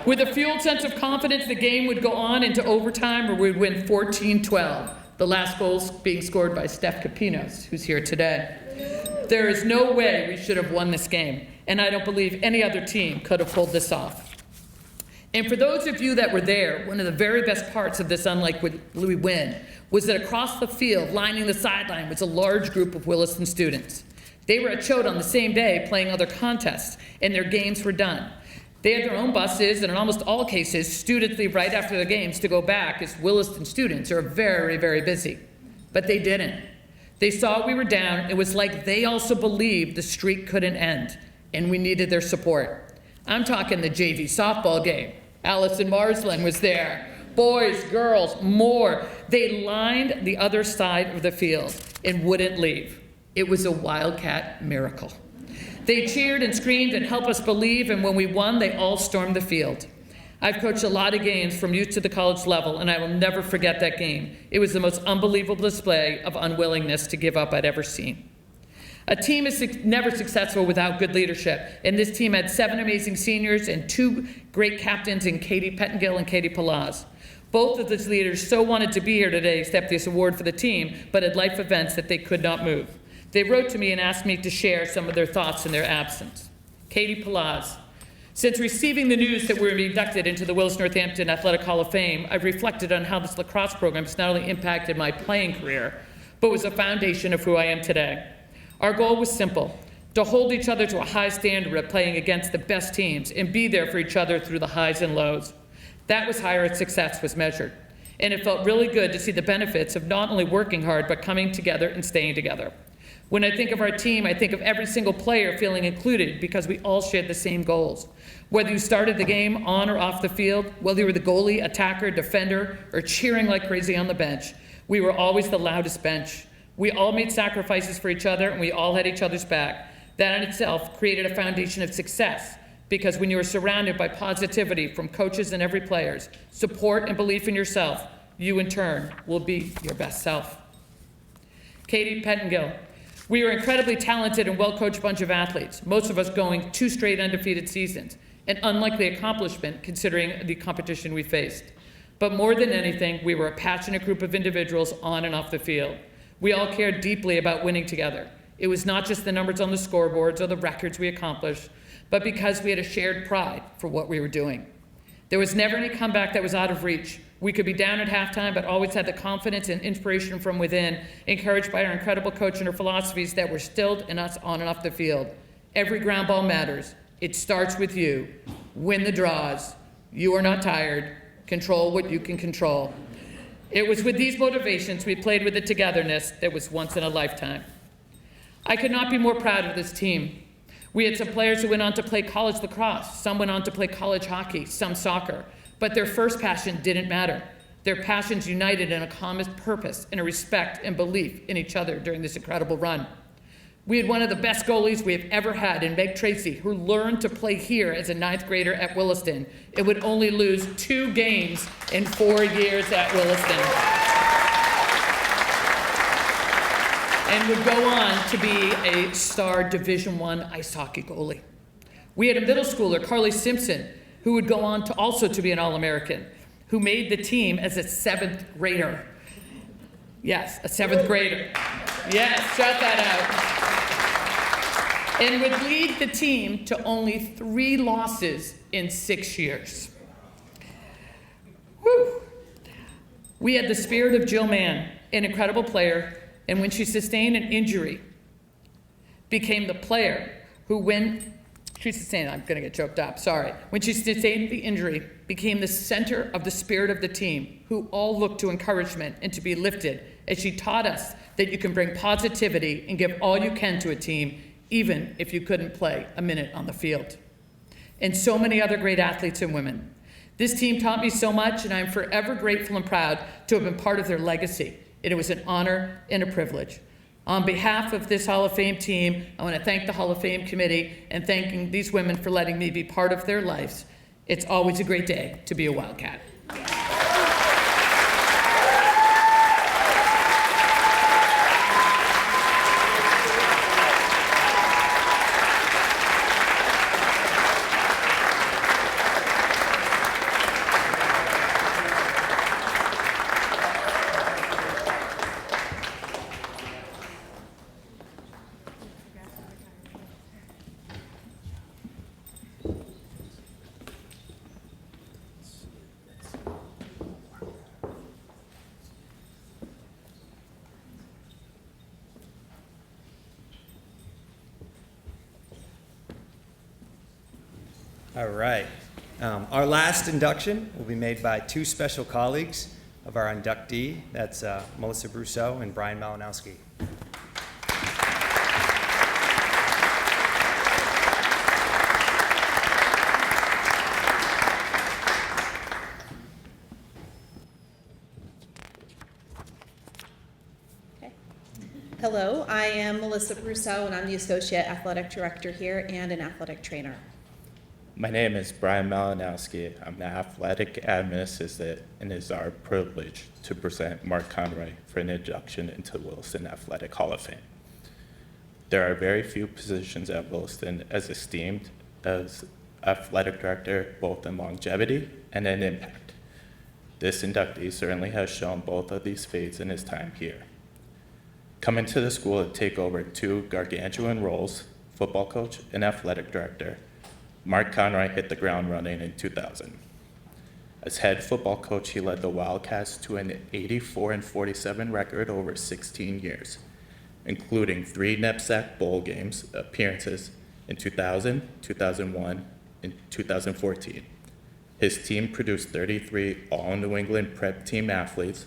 With a fueled sense of confidence, the game would go on into overtime, where we'd win 14-12, the last goal being scored by Steph Capinos, who's here today. There is no way we should have won this game, and I don't believe any other team could have pulled this off. And for those of you that were there, one of the very best parts of this unlikely win was that across the field, lining the sideline, was a large group of Williston students. They were at Choate on the same day playing other contests, and their games were done. They had their own buses, and in almost all cases, students leave right after the games to go back, as Williston students are very, very busy. But they didn't. They saw we were down. It was like they also believed the streak couldn't end, and we needed their support. I'm talking the JV softball game. Allison Marsland was there. Boys, girls, more. They lined the other side of the field and wouldn't leave. It was a Wildcat miracle. They cheered and screamed and helped us believe, and when we won, they all stormed the field. I've coached a lot of games from youth to the college level, and I will never forget that game. It was the most unbelievable display of unwillingness to give up I'd ever seen. A team is never successful without good leadership, and this team had 7 amazing seniors and 2 great captains in Katie Pettengill and Katie Palaz. Both of these leaders so wanted to be here today to accept this award for the team, but had life events that they could not move. They wrote to me and asked me to share some of their thoughts in their absence. Katie Palaz. Since receiving the news that we were inducted into the Willis Northampton Athletic Hall of Fame, I've reflected on how this lacrosse program has not only impacted my playing career, but was a foundation of who I am today. Our goal was simple: to hold each other to a high standard of playing against the best teams and be there for each other through the highs and lows. That was how our success was measured. And it felt really good to see the benefits of not only working hard, but coming together and staying together. When I think of our team, I think of every single player feeling included because we all shared the same goals. Whether you started the game on or off the field, whether you were the goalie, attacker, defender, or cheering like crazy on the bench, we were always the loudest bench. We all made sacrifices for each other, and we all had each other's back. That in itself created a foundation of success, because when you are surrounded by positivity from coaches and every player's support and belief in yourself, you in turn will be your best self. Katie Pettengill. We are an incredibly talented and well-coached bunch of athletes, most of us going 2 straight undefeated seasons. an unlikely accomplishment considering the competition we faced. But more than anything, we were a passionate group of individuals on and off the field. We all cared deeply about winning together. It was not just the numbers on the scoreboards or the records we accomplished, but because we had a shared pride for what we were doing. There was never any comeback that was out of reach. We could be down at halftime, but always had the confidence and inspiration from within, encouraged by our incredible coach and her philosophies that were instilled in us on and off the field. Every ground ball matters. It starts with you. Win the draws. You are not tired. Control what you can control. It was with these motivations we played with a togetherness that was once in a lifetime. I could not be more proud of this team. We had some players who went on to play college lacrosse, some went on to play college hockey, some soccer, but their first passion didn't matter. Their passions united in a common purpose and a respect and belief in each other during this incredible run. We had one of the best goalies we have ever had in Meg Tracy, who learned to play here as a 9th grader at Williston. It would only lose 2 games in 4 years at Williston. And would go on to be a star Division I ice hockey goalie. We had a middle schooler, Carly Simpson, who would go on to also to be an All-American, who made the team as a 7th grader. Yes, a 7th grader. Yes, shout that out. And would lead the team to only 3 losses in 6 years. Whew. We had the spirit of Jill Mann, an incredible player, and when she sustained an injury, became the player who when she sustained, I'm gonna get choked up, sorry. When she sustained the injury, became the center of the spirit of the team, who all looked to encouragement and to be lifted, as she taught us that you can bring positivity and give all you can to a team, even if you couldn't play a minute on the field. And so many other great athletes and women. This team taught me so much, and I'm forever grateful and proud to have been part of their legacy. And it was an honor and a privilege. On behalf of this Hall of Fame team, I want to thank the Hall of Fame committee and thanking these women for letting me be part of their lives. It's always a great day to be a Wildcat. All right. Our last induction will be made by 2 special colleagues of our inductee. That's Melissa Brousseau and Brian Malinowski. Hello, I am Melissa Brousseau, and I'm the Associate Athletic Director here and an athletic trainer. My name is Brian Malinowski. I'm the athletic admin assistant, and it is our privilege to present Mark Conroy for an induction into the Williston Athletic Hall of Fame. There are very few positions at Williston as esteemed as athletic director, both in longevity and in impact. This inductee certainly has shown both of these feats in his time here. Coming to the school to take over 2 gargantuan roles, football coach and athletic director, Mark Conroy hit the ground running in 2000. As head football coach, he led the Wildcats to an 84-47 record over 16 years, including 3 NEPSAC Bowl games appearances in 2000, 2001, and 2014. His team produced 33 All-New England prep team athletes,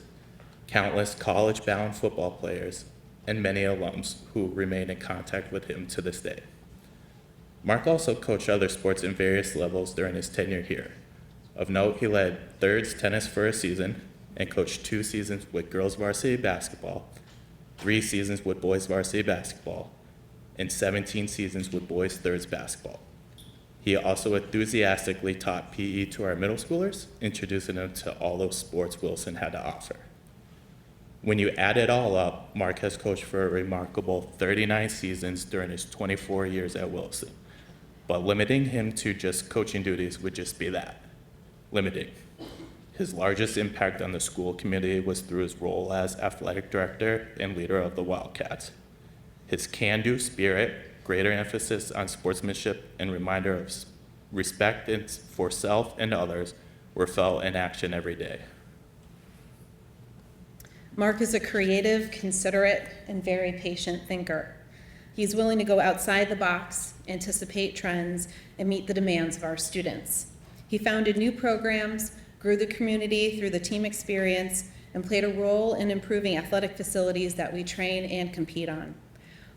countless college-bound football players, and many alums who remain in contact with him to this day. Mark also coached other sports in various levels during his tenure here. Of note, he led thirds tennis for a season and coached 2 seasons with girls varsity basketball, 3 seasons with boys varsity basketball, and 17 seasons with boys thirds basketball. He also enthusiastically taught PE to our middle schoolers, introducing them to all those sports Wilson had to offer. When you add it all up, Mark has coached for a remarkable 39 seasons during his 24 years at Wilson. but limiting him to just coaching duties would just be that, limiting. His largest impact on the school community was through his role as athletic director and leader of the Wildcats. His can-do spirit, greater emphasis on sportsmanship, and reminder of respect for self and others were felt in action every day. Mark is a creative, considerate, and very patient thinker. He's willing to go outside the box, anticipate trends, and meet the demands of our students. He founded new programs, grew the community through the team experience, and played a role in improving athletic facilities that we train and compete on.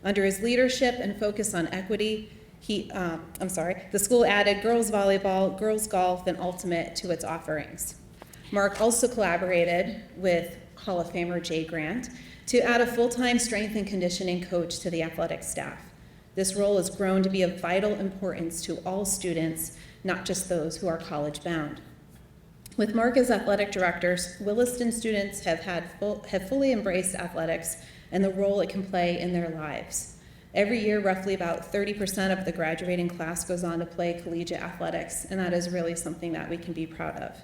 Under his leadership and focus on equity, the school added girls volleyball, girls golf, and ultimate to its offerings. Mark also collaborated with Hall of Famer Jay Grant to add a full-time strength and conditioning coach to the athletic staff. This role has grown to be of vital importance to all students, not just those who are college-bound. With Mark as athletic directors, Williston students have fully embraced athletics and the role it can play in their lives. Every year, roughly about 30% of the graduating class goes on to play collegiate athletics, and that is really something that we can be proud of.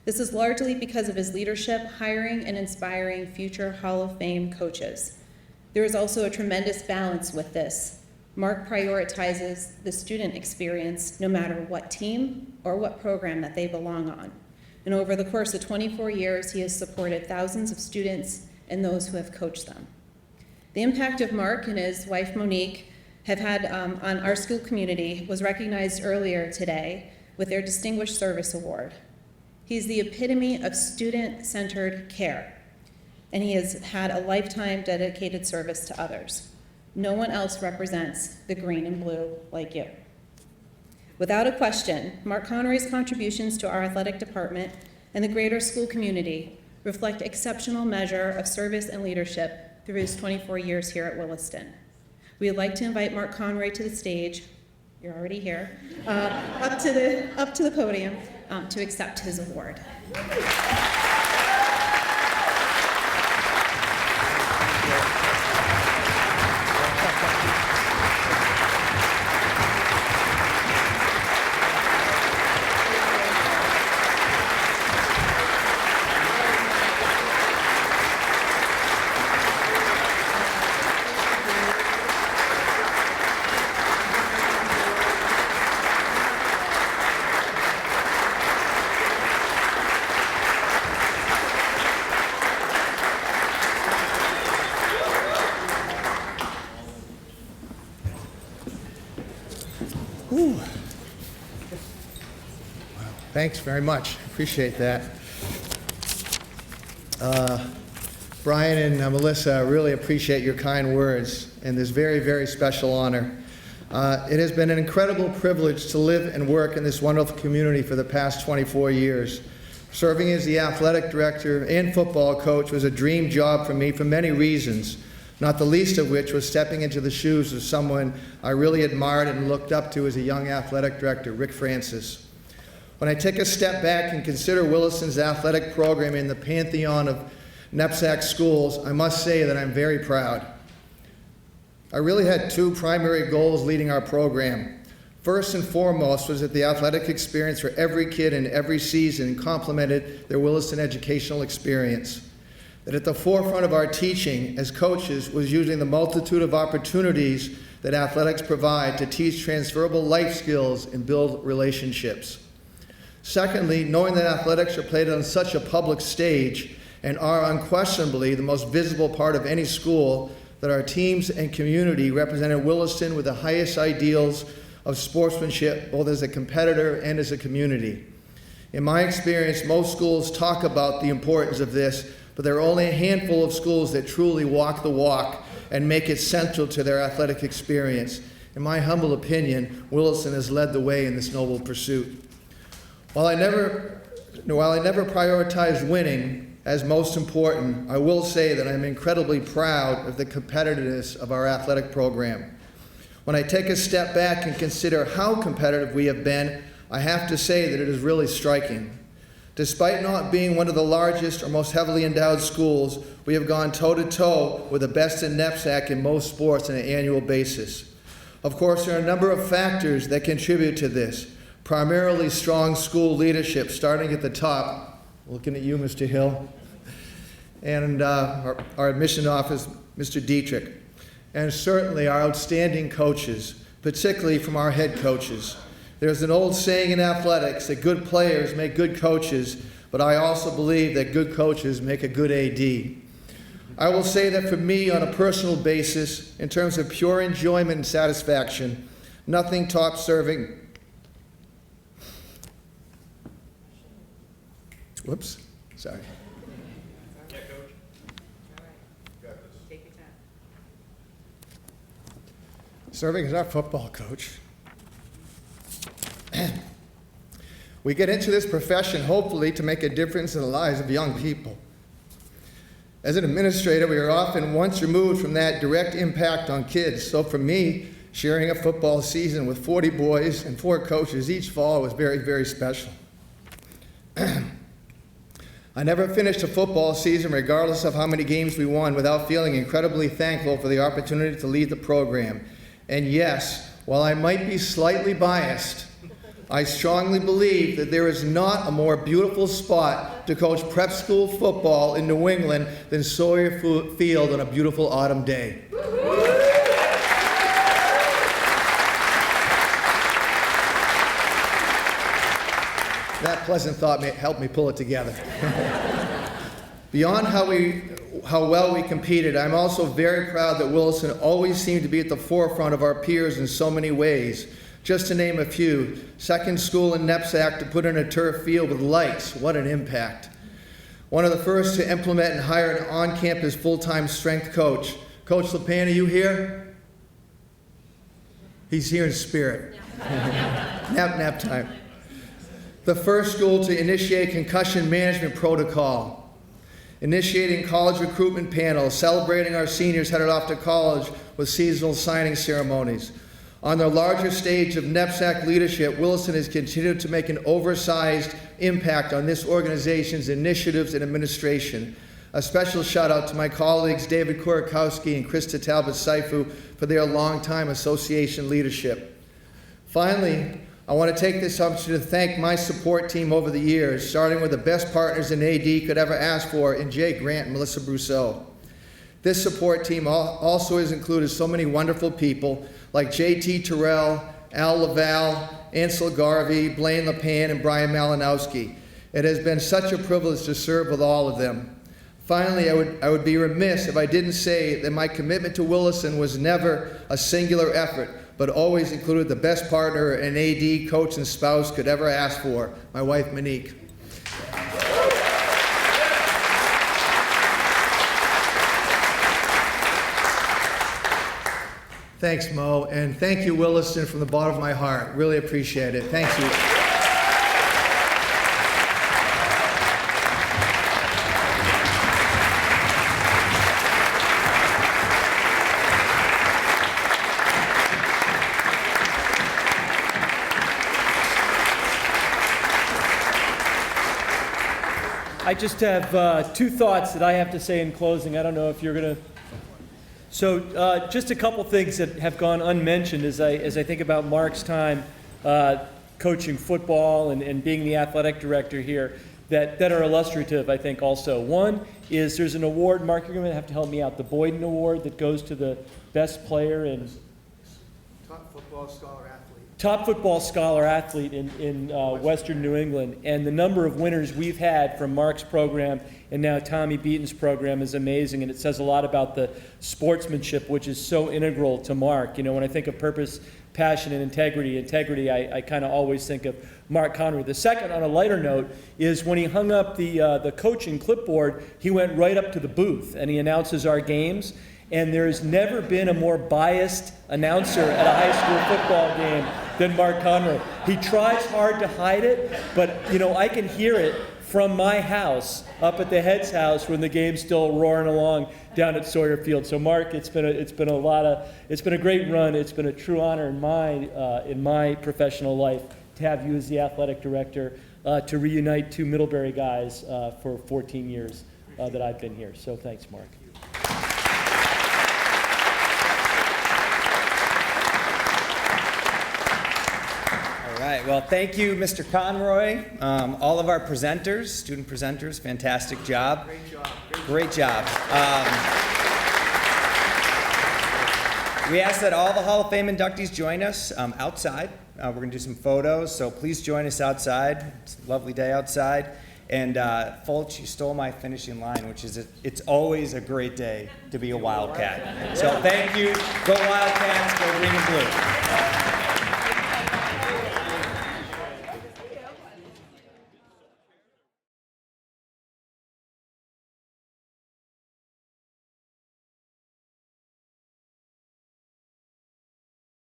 This is largely because of his leadership, hiring, and inspiring future Hall of Fame coaches. There is also a tremendous balance with this. Mark prioritizes the student experience no matter what team or what program that they belong on. And over the course of 24 years, he has supported thousands of students and those who have coached them. The impact of Mark and his wife Monique have had on our school community was recognized earlier today with their Distinguished Service Award. He's the epitome of student-centered care, and he has had a lifetime dedicated service to others. No one else represents the green and blue like you. Without a question, Mark Connery's contributions to our athletic department and the greater school community reflect exceptional measure of service and leadership through his 24 years here at Williston. We would like to invite Mark Connery to the stage, you're already here, up to the podium to accept his award. Thanks very much. Appreciate that. Brian and Melissa, I really appreciate your kind words and this very, very special honor. It has been an incredible privilege to live and work in this wonderful community for the past 24 years. Serving as the athletic director and football coach was a dream job for me for many reasons, not the least of which was stepping into the shoes of someone I really admired and looked up to as a young athletic director, Rick Francis. When I take a step back and consider Williston's athletic program in the pantheon of NEPSAC schools, I must say that I'm very proud. I really had two primary goals leading our program. First and foremost was that the athletic experience for every kid in every season complemented their Williston educational experience. That at the forefront of our teaching as coaches was using the multitude of opportunities that athletics provide to teach transferable life skills and build relationships. Secondly, knowing that athletics are played on such a public stage and are unquestionably the most visible part of any school, that our teams and community represented Williston with the highest ideals of sportsmanship, both as a competitor and as a community. In my experience, most schools talk about the importance of this, but there are only a handful of schools that truly walk the walk and make it central to their athletic experience. In my humble opinion, Williston has led the way in this noble pursuit. While I never prioritized winning as most important, I will say that I'm incredibly proud of the competitiveness of our athletic program. When I take a step back and consider how competitive we have been, I have to say that it is really striking. Despite not being one of the largest or most heavily endowed schools, we have gone toe-to-toe with the best in NEPSAC in most sports on an annual basis. Of course, there are a number of factors that contribute to this, primarily strong school leadership, starting at the top, looking at you, Mr. Hill, and our admission office, Mr. Dietrich, and certainly our outstanding coaches, particularly from our head coaches. There's an old saying in athletics that good players make good coaches, but I also believe that good coaches make a good AD. I will say that for me, on a personal basis, in terms of pure enjoyment and satisfaction, nothing tops serving. Whoops, sorry. Serving as our football coach. We get into this profession, hopefully, to make a difference in the lives of young people. As an administrator, we are often once removed from that direct impact on kids. So for me, sharing a football season with 40 boys and 4 coaches each fall was very, very special. I never finished a football season, regardless of how many games we won, without feeling incredibly thankful for the opportunity to lead the program. And yes, while I might be slightly biased, I strongly believe that there is not a more beautiful spot to coach prep school football in New England than Sawyer Field on a beautiful autumn day. That pleasant thought helped me pull it together. Beyond how well we competed, I'm also very proud that Williston always seemed to be at the forefront of our peers in so many ways. Just to name a few, second school in NEPSAC to put in a turf field with lights. What an impact. One of the first to implement and hire an on-campus full-time strength coach. Coach LePan, are you here? He's here in spirit. Nap time. The first school to initiate concussion management protocol. Initiating college recruitment panels, celebrating our seniors headed off to college with seasonal signing ceremonies. On the larger stage of NEPSAC leadership, Williston has continued to make an oversized impact on this organization's initiatives and administration. A special shout out to my colleagues David Kurakowski and Krista Talbot-Saifu for their longtime association leadership. Finally, I want to take this opportunity to thank my support team over the years, starting with the best partners an AD could ever ask for in Jay Grant and Melissa Brousseau. This support team also has included so many wonderful people like J.T. Terrell, Al Laval, Ansel Garvey, Blaine LePan, and Brian Malinowski. It has been such a privilege to serve with all of them. Finally, I would be remiss if I didn't say that my commitment to Williston was never a singular effort, but always included the best partner an AD, coach, and spouse could ever ask for, my wife, Monique. Thanks, Mo, and thank you, Williston, from the bottom of my heart. Really appreciate it. Thank you. I just have 2 thoughts that I have to say in closing. I don't know if you're going to. So just a couple things that have gone unmentioned as I think about Mark's time coaching football and being the athletic director here that are illustrative, I think, also. One is there's an award, Mark, you're going to have to help me out, the Boyden Award that goes to the best player in Top football scholar athlete. Top football scholar athlete in Western New England. And the number of winners we've had from Mark's program and now Tommy Beaton's program is amazing. And it says a lot about the sportsmanship, which is so integral to Mark. You know, when I think of purpose, passion, and integrity, I kind of always think of Mark Connery. The second, on a lighter note, is when he hung up the coaching clipboard, he went right up to the booth and he announces our games. And there's never been a more biased announcer at a high school football game than Mark Conroy. He tries hard to hide it, but you know, I can hear it from my house up at the head's house when the game's still roaring along down at Sawyer Field. So Mark, it's been a great run. It's been a true honor in my professional life to have you as the athletic director, to reunite 2 Middlebury guys for 14 years that I've been here. So thanks, Mark. right, well, thank you, Mr. Conroy. All of our presenters, student presenters, fantastic job. Great job. Great job. We ask that all the Hall of Fame inductees join us outside. We're going to do some photos, so please join us outside. It's a lovely day outside. And Fulch, you stole my finishing line, which is it's always a great day to be a Wildcat. So thank you. Go Wildcats, go green and blue.